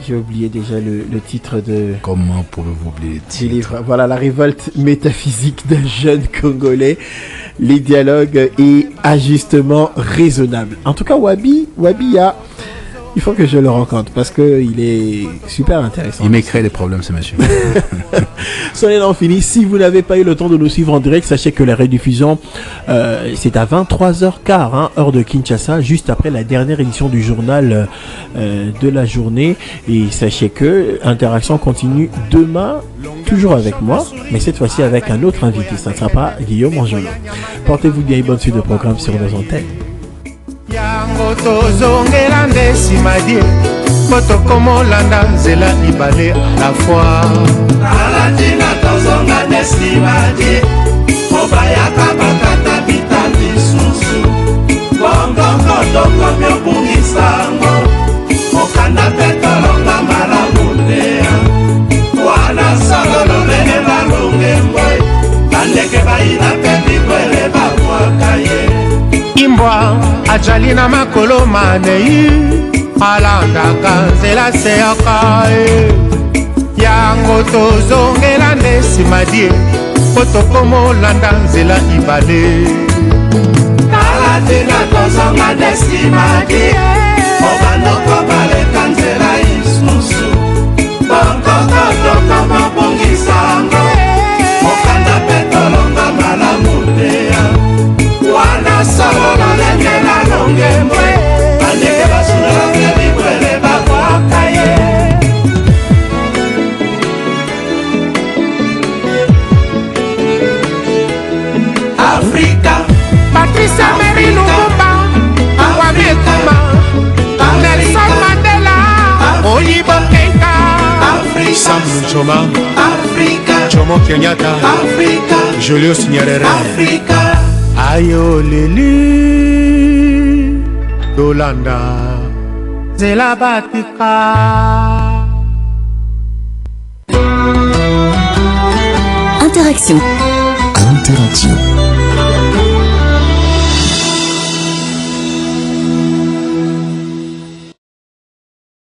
J'ai oublié déjà le titre de... Comment pouvez-vous oublier le du titre? livre. Voilà, la révolte métaphysique d'un jeune Congolais. Les dialogues et ajustements raisonnables. En tout cas, Wabi, il faut que je le rencontre parce que il est super intéressant. Il m'écrit des problèmes, ce monsieur. Soyez là, on finit. Si vous n'avez pas eu le temps de nous suivre en direct, sachez que la rediffusion, c'est à 23h15, heure de Kinshasa, juste après la dernière édition du journal de la journée. Et sachez que Interaction continue demain, toujours avec moi, mais cette fois-ci avec un autre invité. Ça ne sera pas Guillaume Angelot. Portez-vous bien et bonne suite de programme sur nos antennes. Yango tozongela nde nsima die po tokomolanda nzela ibale à la fois alatina tozonga nde nsima die po bayaka bakata bita lisusu bongoko tokomi obungisango mokanda mpe tolonga malamu ndeya wana solo lolenge balongembwe bandeke bayina mpe bikwele babwaka ye imbwa ajali na makolo manei alandaka nzela seyaka yango tozongela nde nsima die po tokomolanda nzela ibale talatina tozonga nde nsima die obandoko baleka nzela isusu bongoko tokomobongisango mokanda mpe tolonga malamu ndeya wana solo lolenge na longemwe bandeke basunela mpe bikwele bakwaka ye Afrika Patrice Emery Lumumba Kwame Nkrumah Nelson Mandela Modibo Keïta Sam Nujoma Jomo Kenyatta Julius Nyerere Ayo leli Yolanda Zela Batika. Interaction.